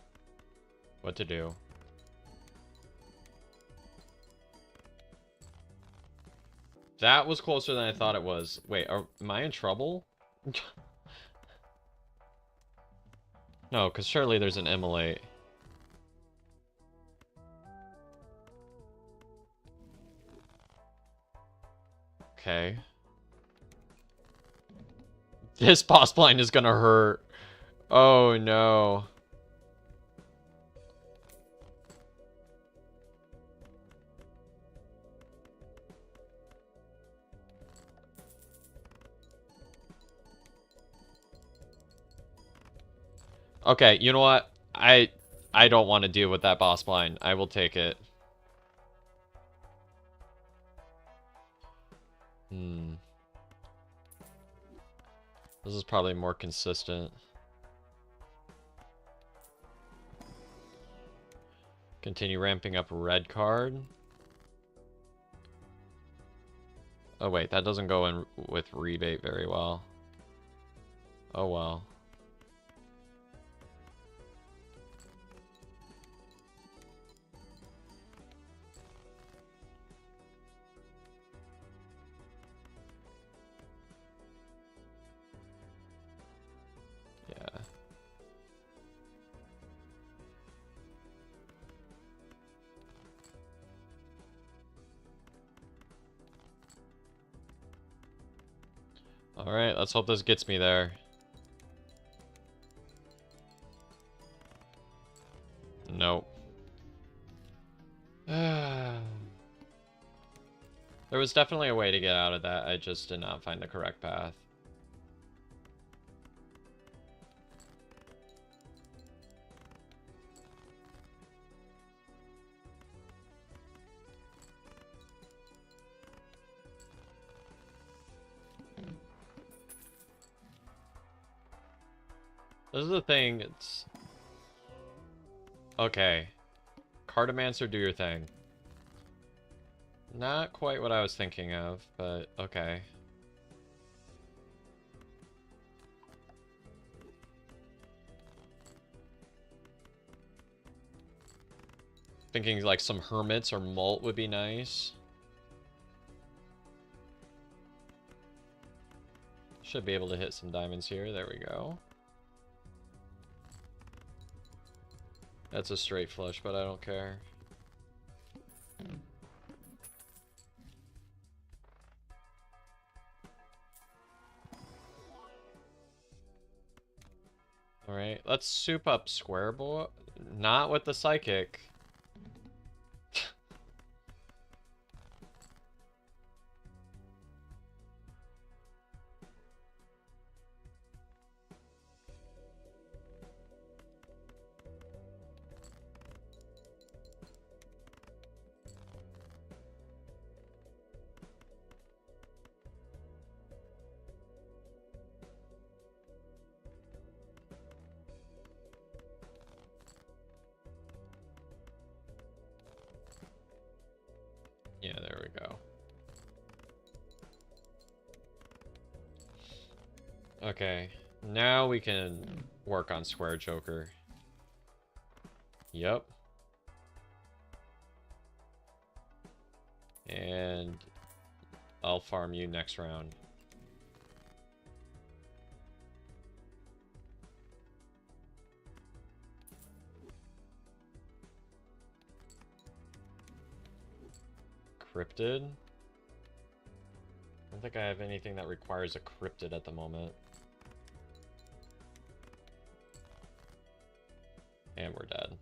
What to do? That was closer than I thought it was. Wait, am I in trouble? No, because surely there's an immolate. Okay. This boss blind is gonna hurt. Oh no. Okay, you know what? I don't want to deal with that boss blind. I will take it. This is probably more consistent. Continue ramping up red card. Oh wait, that doesn't go in with rebate very well. Oh well. Yeah. Alright, let's hope this gets me there. Nope. There was definitely a way to get out of that. I just did not find the correct path. This is the thing, it's... Okay. Cartomancer, do your thing. Not quite what I was thinking of, but okay. Thinking like some hermits or mult would be nice. Should be able to hit some diamonds here. There we go. That's a straight flush, but I don't care. Alright, let's soup up Square Boy. Not with the psychic. Yeah, there we go. Okay, now we can work on Square Joker. Yep. And I'll farm you next round. Cryptid? I don't think I have anything that requires a cryptid at the moment. And we're dead.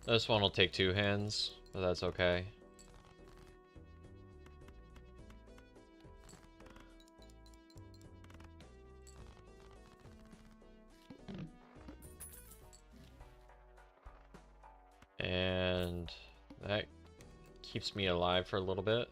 This one will take 2 hands, but that's okay. And that keeps me alive for a little bit.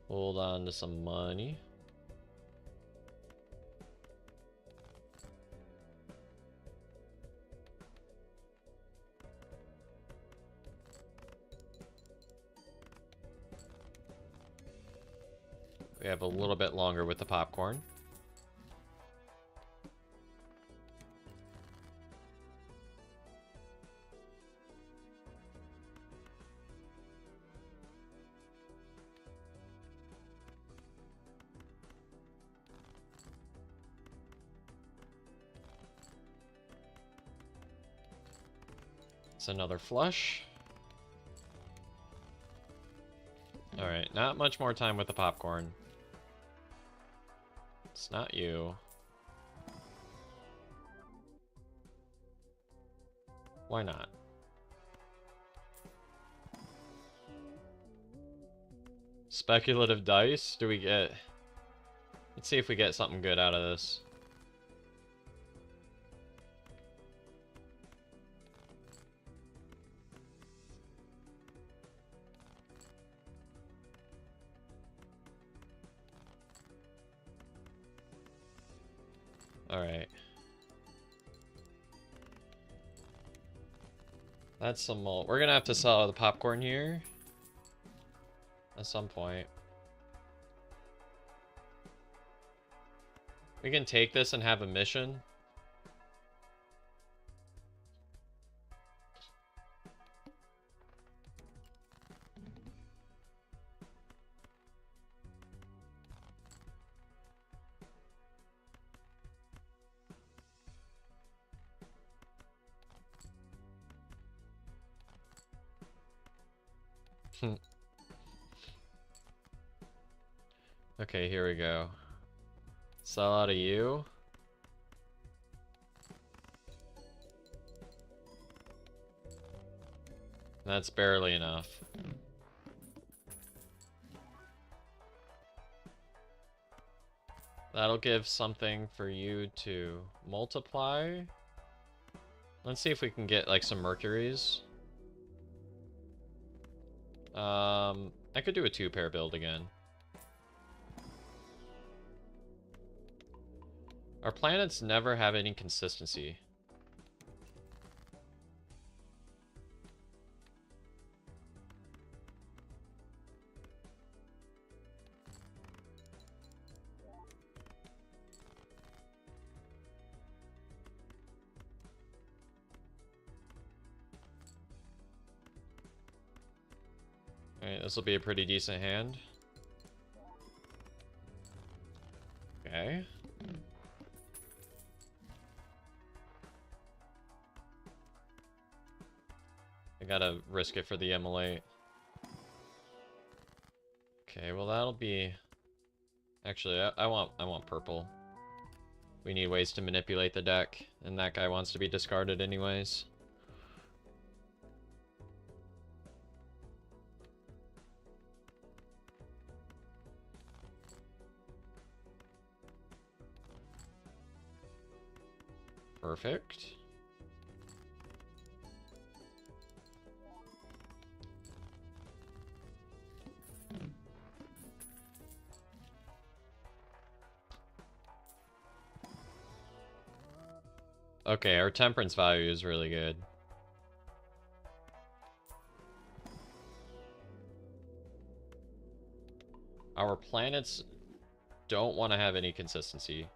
Hold on to some money. We have a little bit longer with the popcorn. It's another flush. Alright, not much more time with the popcorn. It's not you. Why not? Speculative dice? Do we get... Let's see if we get something good out of this. Alright. That's some malt. We're gonna have to sell the popcorn here at some point. We can take this and have a mission. Okay, here we go. Sell out of you. That's barely enough. That'll give something for you to multiply. Let's see if we can get like some Mercuries. I could do a 2-pair build again. Our planets never have any consistency. Alright, this will be a pretty decent hand. Okay. I gotta risk it for the immolate. Okay, well that'll be... Actually, I want purple. We need ways to manipulate the deck, and that guy wants to be discarded anyways. Perfect. Okay, our temperance value is really good. Our planets don't want to have any consistency.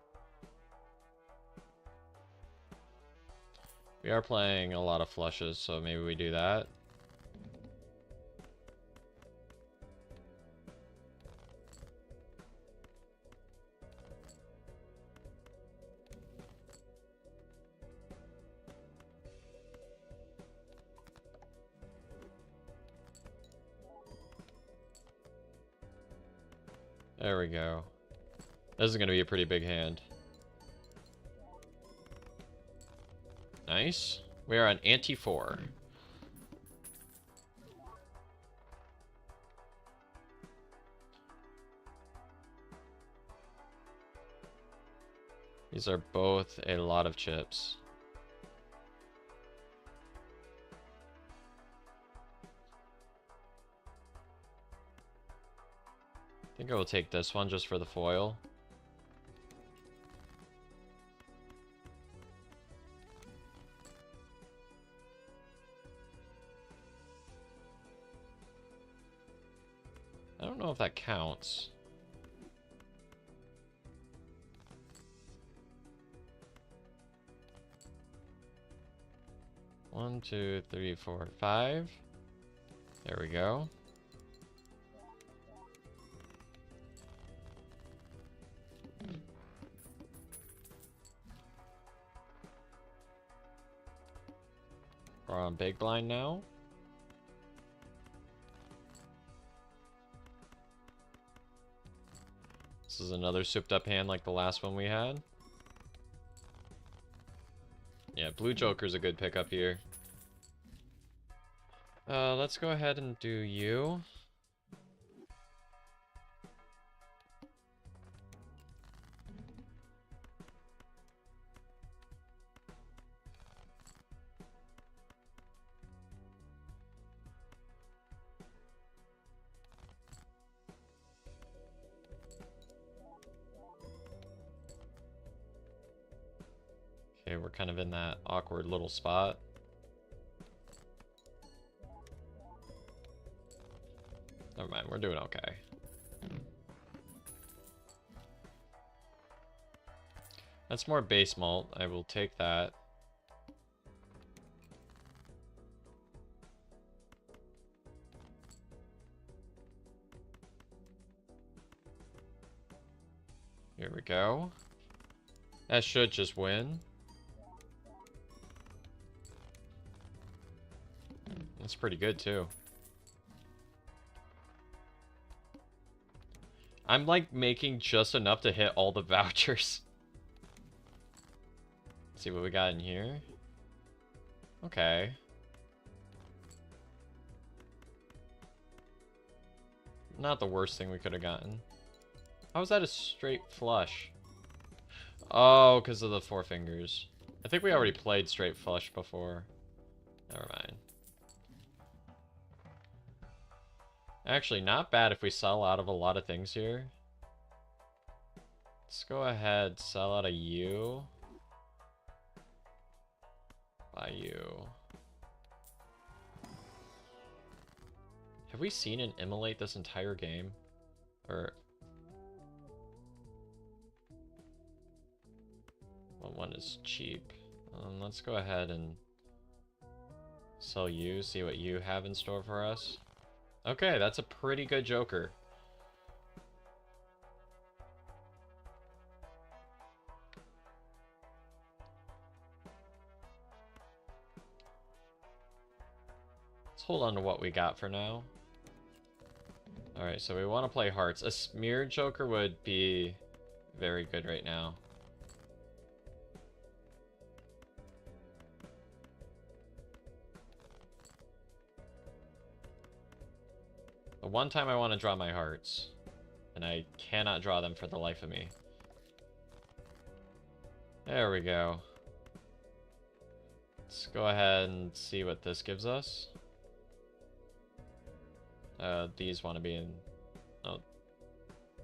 We are playing a lot of flushes, so maybe we do that. There we go. This is going to be a pretty big hand. Nice. We are on ante 4. These are both a lot of chips. I think I will take this one just for the foil. I don't know if that counts. One, two, three, four, five. There we go. We're on big blind now. This is another souped up hand like the last one we had. Yeah, blue joker's a good pickup here. Let's go ahead and do you. Okay, we're kind of in that awkward little spot. Never mind, we're doing okay. That's more base malt. I will take that. Here we go. That should just win. That's pretty good too. I'm like making just enough to hit all the vouchers. Let's see what we got in here. Okay. Not the worst thing we could have gotten. How was that a straight flush? Oh, because of the four fingers. I think we already played straight flush before. Never mind. Actually, not bad if we sell out of a lot of things here. Let's go ahead, sell out a U. Buy U. Have we seen an immolate this entire game? Or... what one is cheap? Let's go ahead and sell you, see what you have in store for us. Okay, that's a pretty good joker. Let's hold on to what we got for now. Alright, so we want to play hearts. A smeared joker would be very good right now. The one time I want to draw my hearts, and I cannot draw them for the life of me. There we go. Let's go ahead and see what this gives us. These want to be in... oh.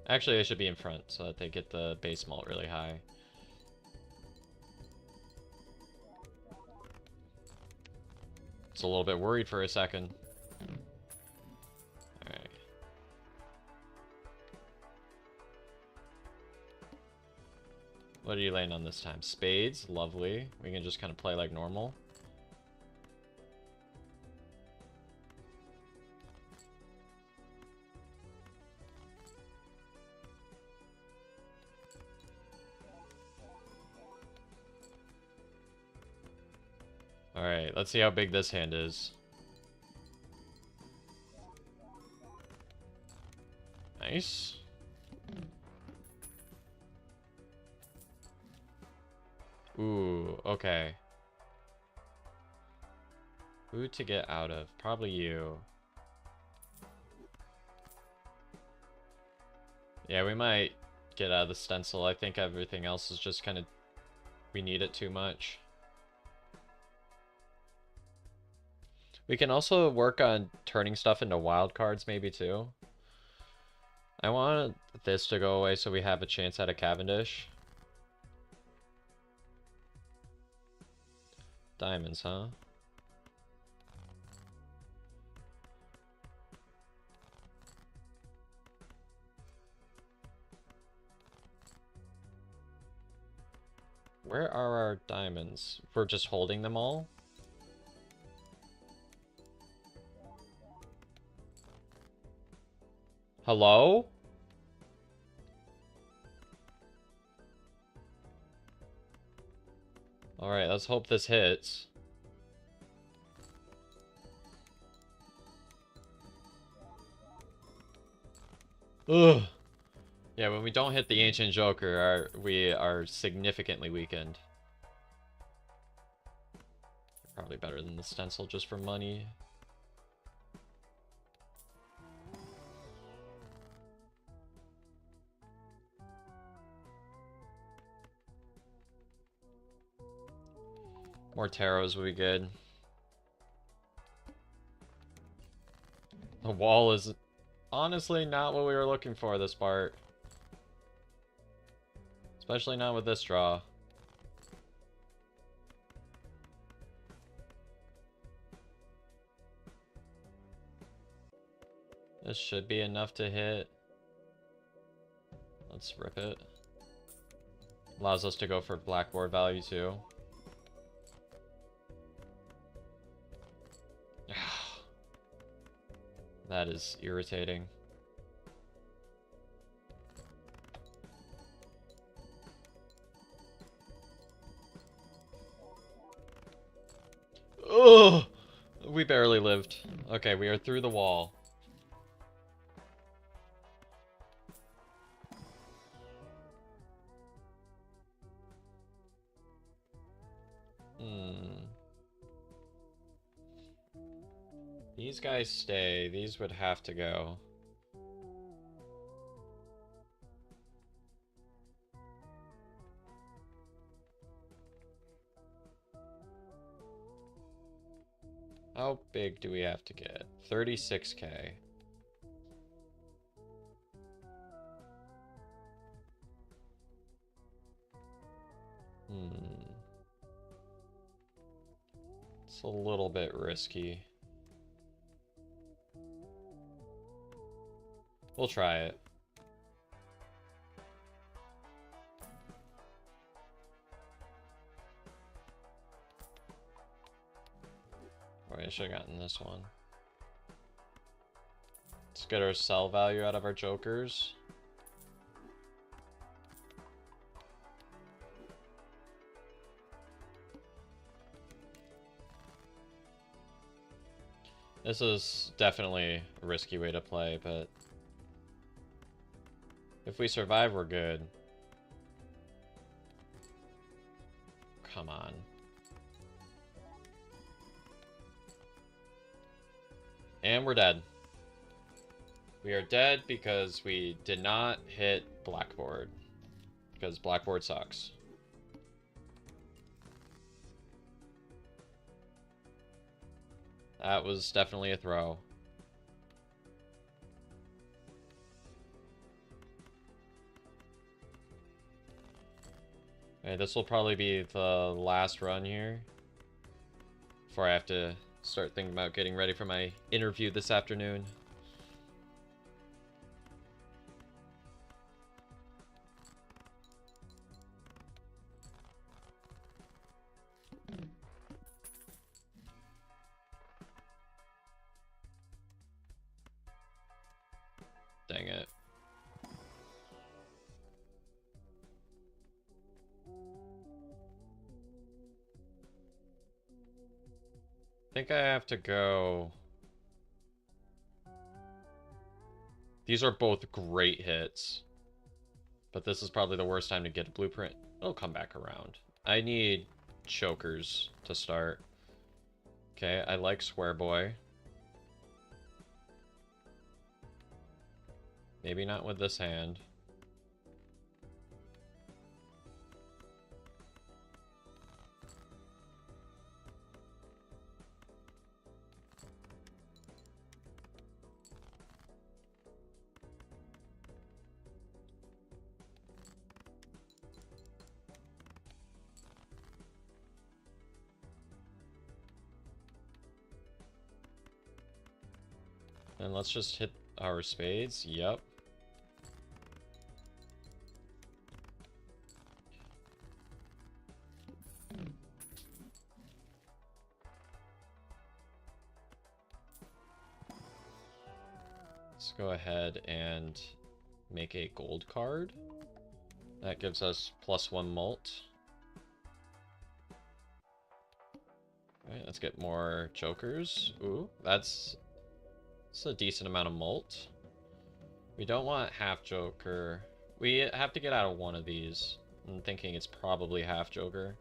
Actually, they should be in front so that they get the base malt really high. It's a little bit worried for a second. Alright. What are you laying on this time? Spades, lovely. We can just kind of play like normal. Alright, let's see how big this hand is. Nice. Ooh, okay. Who to get out of? Probably you. Yeah, we might get out of the stencil. I think everything else is just kind of We need it too much. We can also work on turning stuff into wild cards maybe too. I want this to go away so we have a chance at a Cavendish. Diamonds, huh? Where are our diamonds? We're just holding them all? Hello? Alright, let's hope this hits. Ugh. Yeah, when we don't hit the Ancient Joker, we are significantly weakened. Probably better than the Stencil just for money. More tarots would be good. The wall is honestly not what we were looking for this part. Especially not with this draw. This should be enough to hit. Let's rip it. Allows us to go for blackboard value too. That is irritating. Ugh! We barely lived. Okay, we are through the wall. These guys stay. These would have to go. How big do we have to get? 36k. It's a little bit risky. We'll try it. Alright, I should have gotten this one. Let's get our sell value out of our jokers. This is definitely a risky way to play, but if we survive, we're good. Come on. And we're dead. We are dead because we did not hit blackboard. Because blackboard sucks. That was definitely a throw. Okay, this will probably be the last run here before I have to start thinking about getting ready for my interview this afternoon. Dang it. I think I have to go. These are both great hits. But this is probably the worst time to get a blueprint. It'll come back around. I need chokers to start. Okay, I like Square Boy. Maybe not with this hand. And let's just hit our spades. Yep. Let's go ahead and make a gold card. That gives us +1 mult. Alright, let's get more jokers. Ooh, that's a decent amount of mult. We don't want half joker. We have to get out of one of these. I'm thinking it's probably half joker.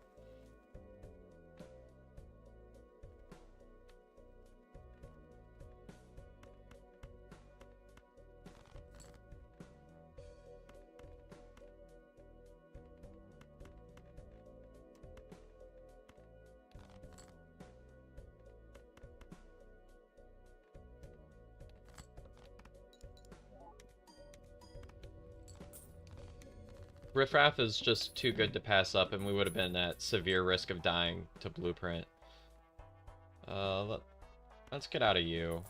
Riffraff is just too good to pass up, and we would have been at severe risk of dying to Blueprint. Let's get out of you.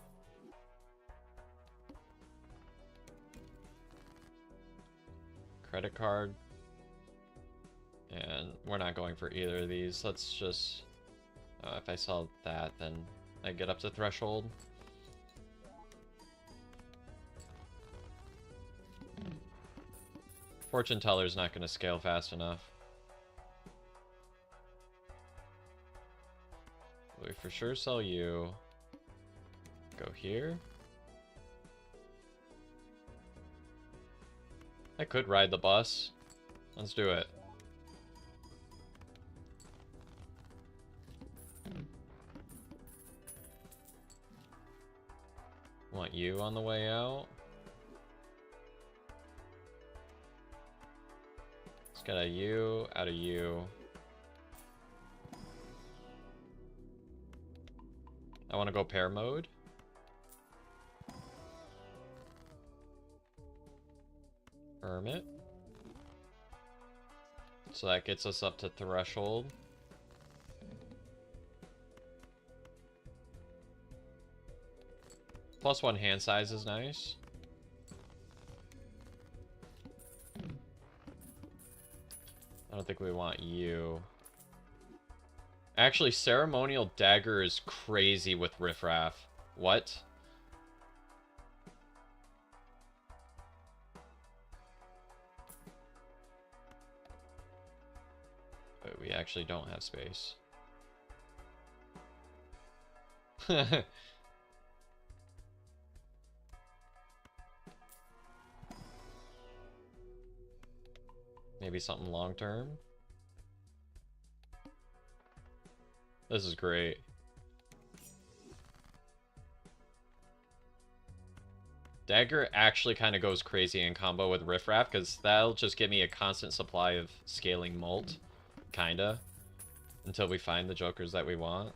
Credit card. And we're not going for either of these. Let's just... if I sell that, then I get up to threshold. Fortune teller's not going to scale fast enough. We for sure sell you. Go here. I could ride the bus. Let's do it. Want you on the way out. Let's get a you, out of you. I want to go pair mode. Hermit. So that gets us up to threshold. +1 hand size is nice. I don't think we want you. Actually, Ceremonial Dagger is crazy with Riffraff. What? But we actually don't have space. Maybe something long term. This is great. Dagger actually kind of goes crazy in combo with Riffraff, because that'll just give me a constant supply of scaling mult. Kinda. Until we find the jokers that we want.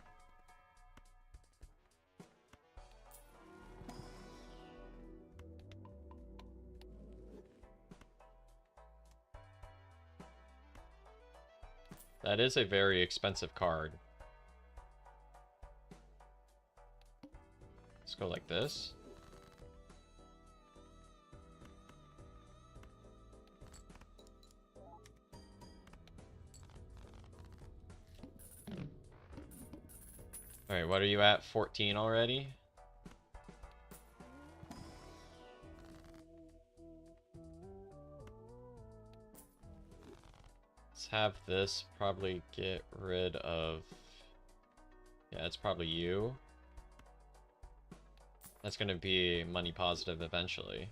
That is a very expensive card. Let's go like this. Alright, what are you at? 14 already? Let's have this probably get rid of... Yeah, it's probably you. That's gonna be money positive eventually.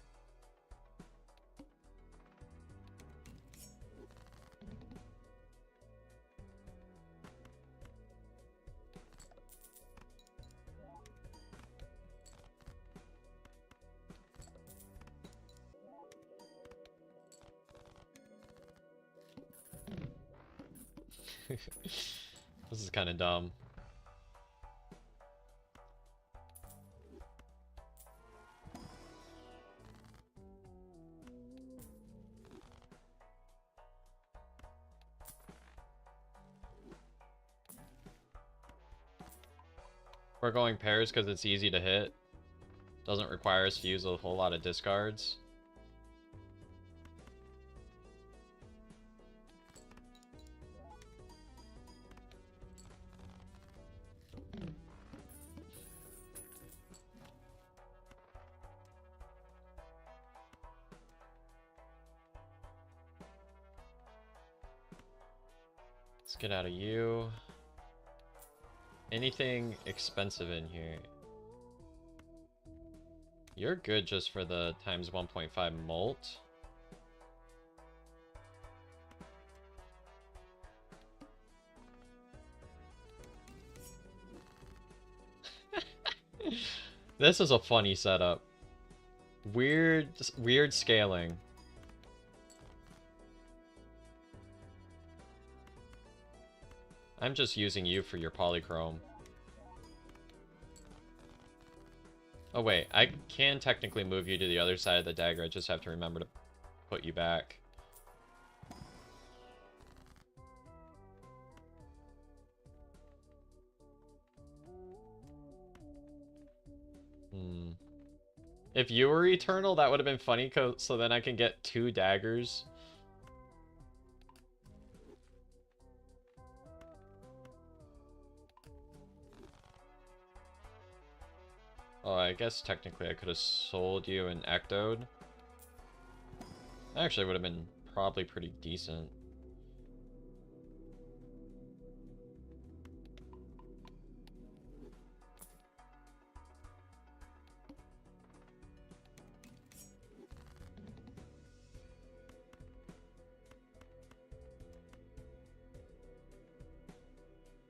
This is kind of dumb. We're going pairs because it's easy to hit. Doesn't require us to use a whole lot of discards. Let's get out of you. Anything expensive in here? You're good just for the times 1.5 molt. This is a funny setup. Weird scaling. I'm just using you for your polychrome. Oh wait, I can technically move you to the other side of the dagger. I just have to remember to put you back. If you were eternal, that would have been funny, so then I can get 2 daggers. Oh, I guess technically I could have sold you an Ectode. That actually would have been probably pretty decent.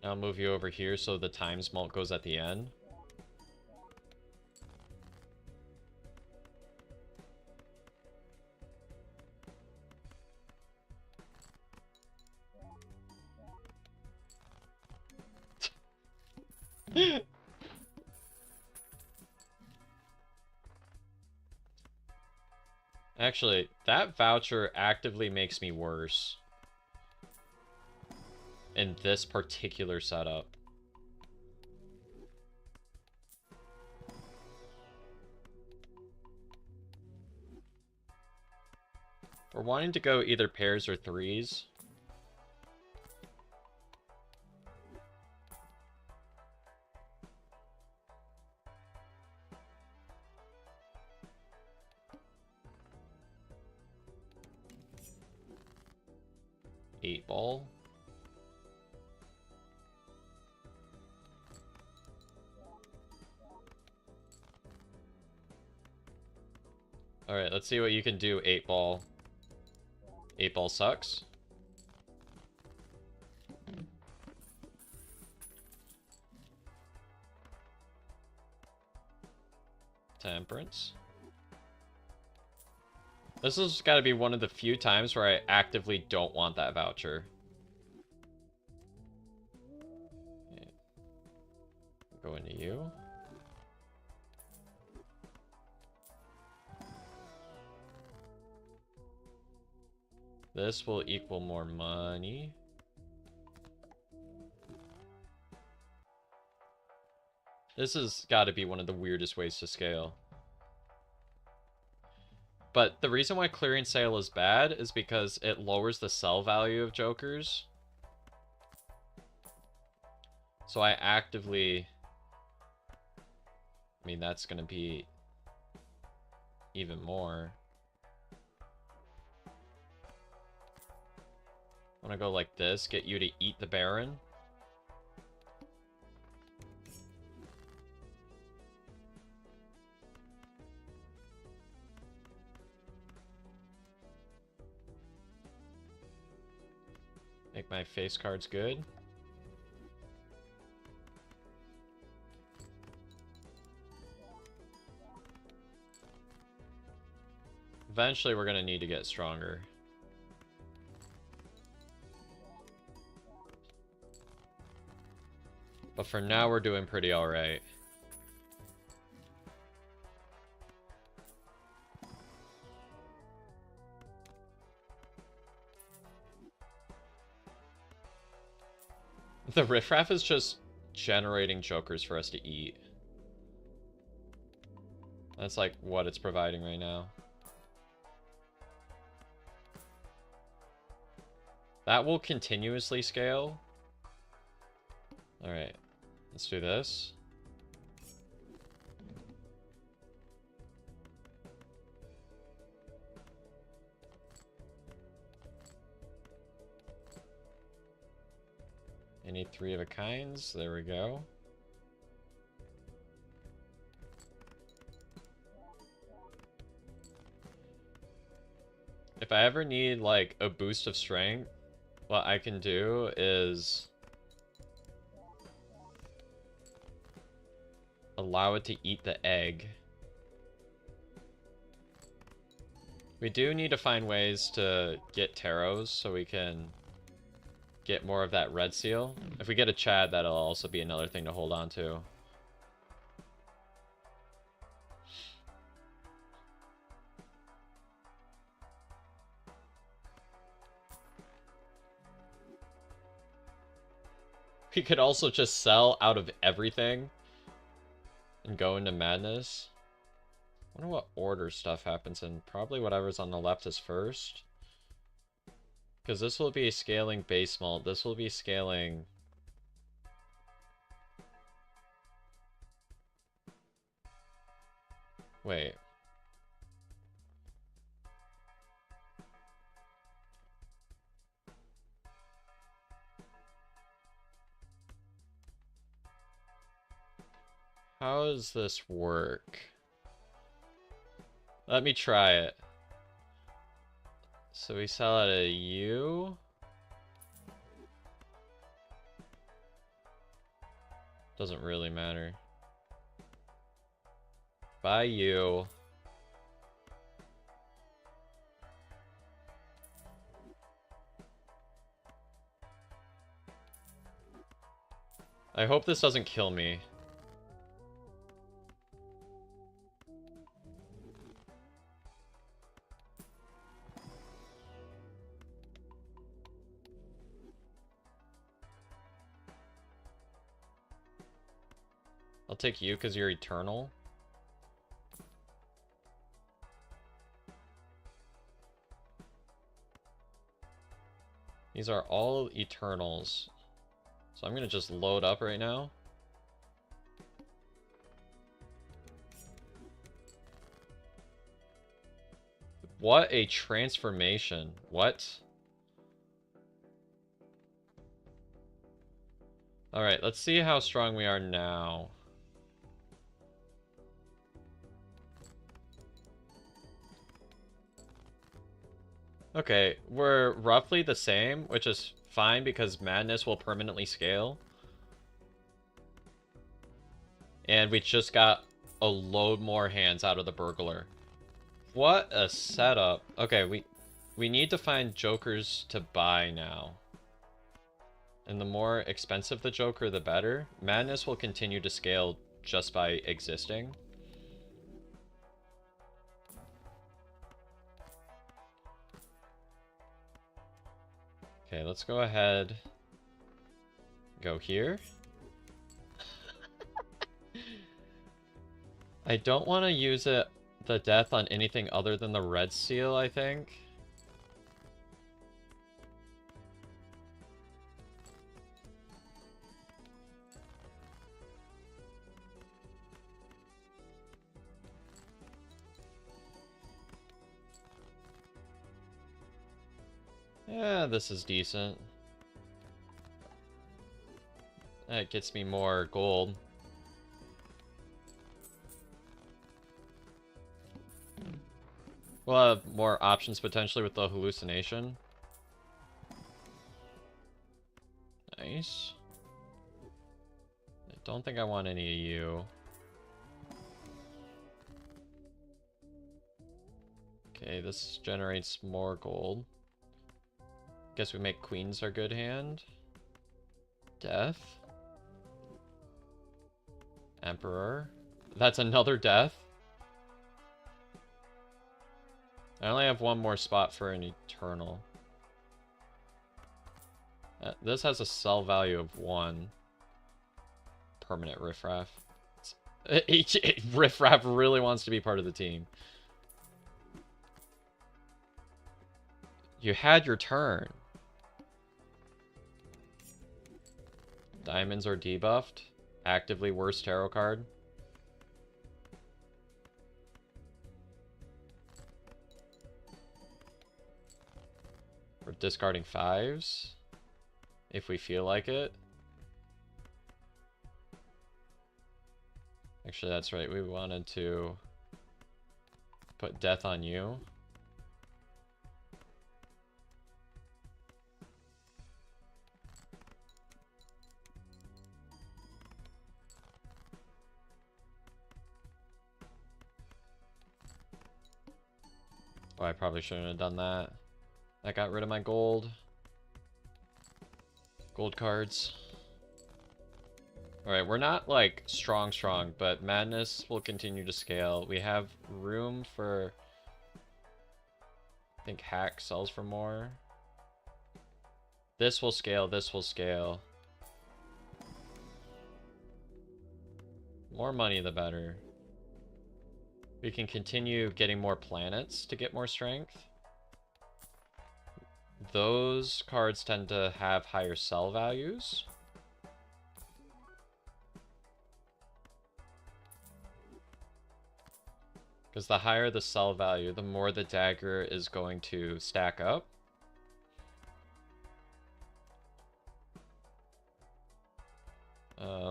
I'll move you over here so the times mult goes at the end. Actually, that voucher actively makes me worse in this particular setup. We're wanting to go either pairs or threes. Eight ball. Alright, let's see what you can do, 8 ball. 8 ball sucks. Temperance. This has got to be one of the few times where I actively don't want that voucher. Okay. Go into you. This will equal more money. This has got to be one of the weirdest ways to scale. But the reason why clearing sale is bad is because it lowers the sell value of jokers. So I actively... I mean, that's going to be even more. I want to go like this, get you to eat the Baron. Make my face cards good. Eventually, we're going to need to get stronger. But for now, we're doing pretty alright. The riffraff is just generating jokers for us to eat. That's like what it's providing right now. That will continuously scale. Alright, let's do this. I need 3 of a kinds. There we go. If I ever need like a boost of strength, what I can do is allow it to eat the egg. We do need to find ways to get taros so we can get more of that red seal. If we get a Chad, that'll also be another thing to hold on to. We could also just sell out of everything and go into madness. I wonder what order stuff happens in. Probably whatever's on the left is first. Because this will be scaling base malt. This will be scaling... Wait. How does this work? Let me try it. So we sell at a U. Doesn't really matter. Buy U. I hope this doesn't kill me. I'll take you because you're eternal. These are all eternals. So I'm going to just load up right now. What a transformation. What? Alright, let's see how strong we are now. Okay, we're roughly the same, which is fine because madness will permanently scale. And we just got a load more hands out of the burglar. What a setup. Okay, we need to find jokers to buy now. And the more expensive the joker, the better. Madness will continue to scale just by existing. Okay, let's go ahead. Go here. I don't want to use the death on anything other than the red seal, I think. Yeah, this is decent. That gets me more gold. We'll have more options potentially with the hallucination. Nice. I don't think I want any of you. Okay, this generates more gold. Guess we make queens our good hand. Death. Emperor. That's another death. I only have one more spot for an eternal. This has a sell value of 1. Permanent riffraff. It's Riff Raff really wants to be part of the team. You had your turn. Diamonds are debuffed. Actively worse tarot card. We're discarding 5s. If we feel like it. Actually, that's right. We wanted to put death on you. Oh, I probably shouldn't have done that. That got rid of my gold. Gold cards. Alright, we're not, like, strong, but Madness will continue to scale. We have room for... I think Hack sells for more. This will scale, this will scale. More money, the better. We can continue getting more planets to get more strength. Those cards tend to have higher sell values. Because the higher the sell value, the more the dagger is going to stack up.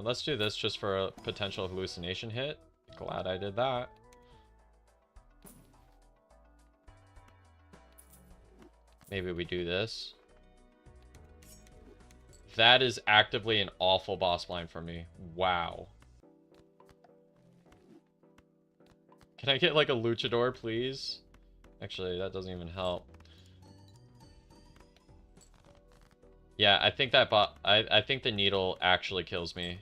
Let's do this just for a potential hallucination hit. Glad I did that. Maybe we do this. That is actively an awful boss blind for me. Wow. Can I get like a luchador, please? Actually, that doesn't even help. Yeah, I think that I think the needle actually kills me.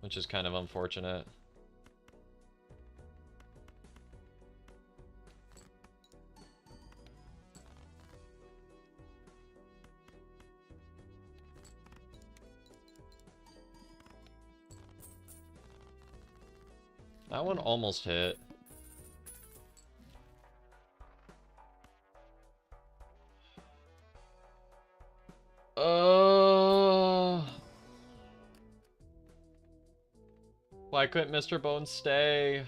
Which is kind of unfortunate. That one almost hit. Why couldn't Mr. Bones stay?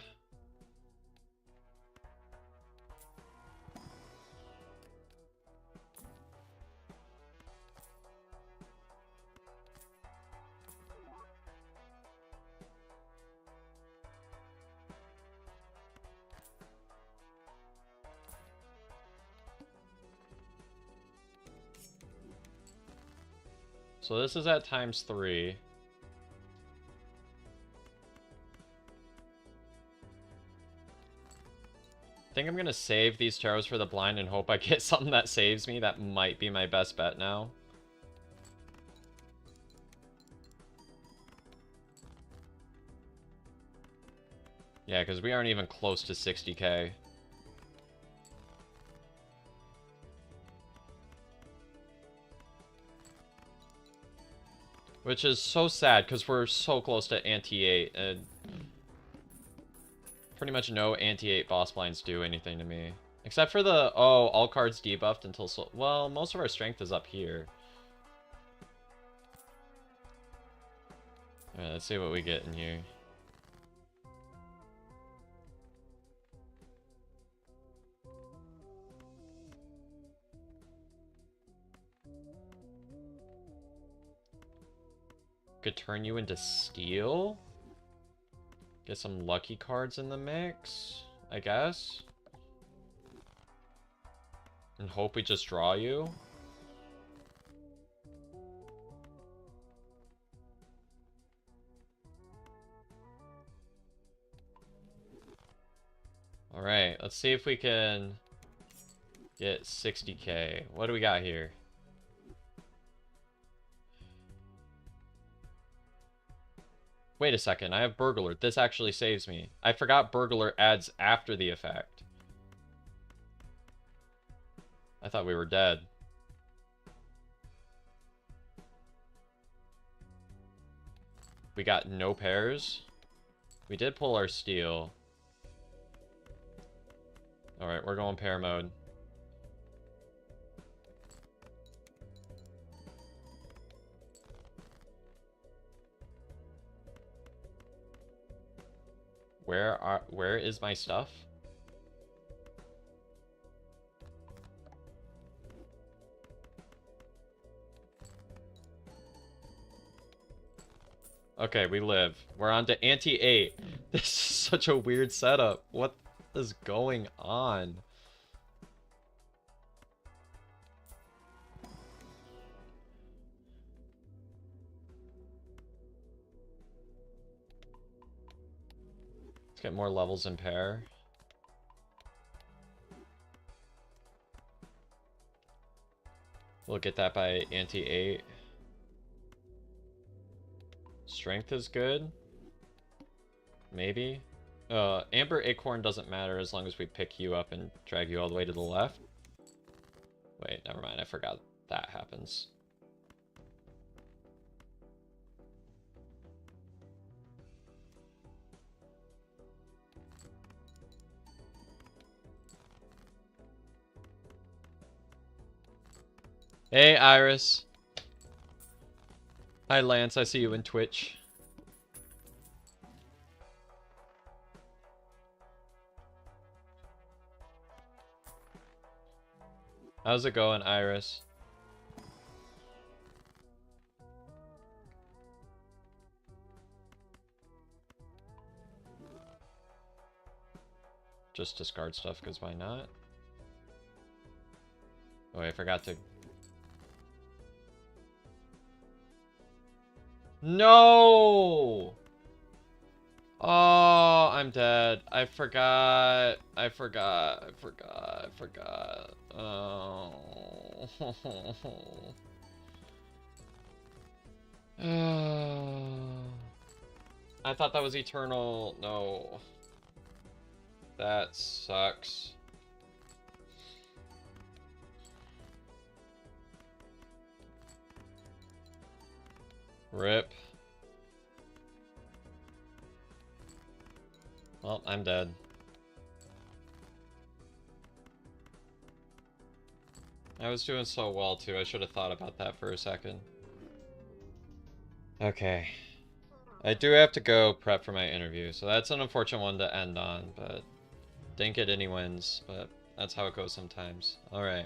So this is at ×3. I think I'm gonna save these tarots for the blind and hope I get something that saves me. That might be my best bet now. Yeah, because we aren't even close to 60k. Which is so sad, because we're so close to anti-8, and pretty much no anti-8 boss blinds do anything to me. Except for the, oh, all cards debuffed until, so well, most of our strength is up here. Alright, let's see what we get in here. Could turn you into steel. Get some lucky cards in the mix, I guess. And hope we just draw you. Alright, let's see if we can get 60k. What do we got here? Wait a second, I have Burglar. This actually saves me. I forgot Burglar adds after the effect. I thought we were dead. We got no pairs. We did pull our steel. Alright, we're going pair mode. Where is my stuff? Okay, we live. We're on to anti-8. This is such a weird setup. What is going on? Let's get more levels in pair. We'll get that by anti-8. Strength is good. Maybe. Amber Acorn doesn't matter as long as we pick you up and drag you all the way to the left. Wait, never mind. I forgot that happens. Hey, Iris. Hi, Lance. I see you in Twitch. How's it going, Iris? Just discard stuff, because why not? Oh, wait, I forgot to... No! Oh, I'm dead. I forgot. Oh. I thought that was eternal. No. That sucks. Rip. Well, I'm dead. I was doing so well too. I should have thought about that for a second. Okay. I do have to go prep for my interview, so that's an unfortunate one to end on, but didn't get any wins, but that's how it goes sometimes. Alright.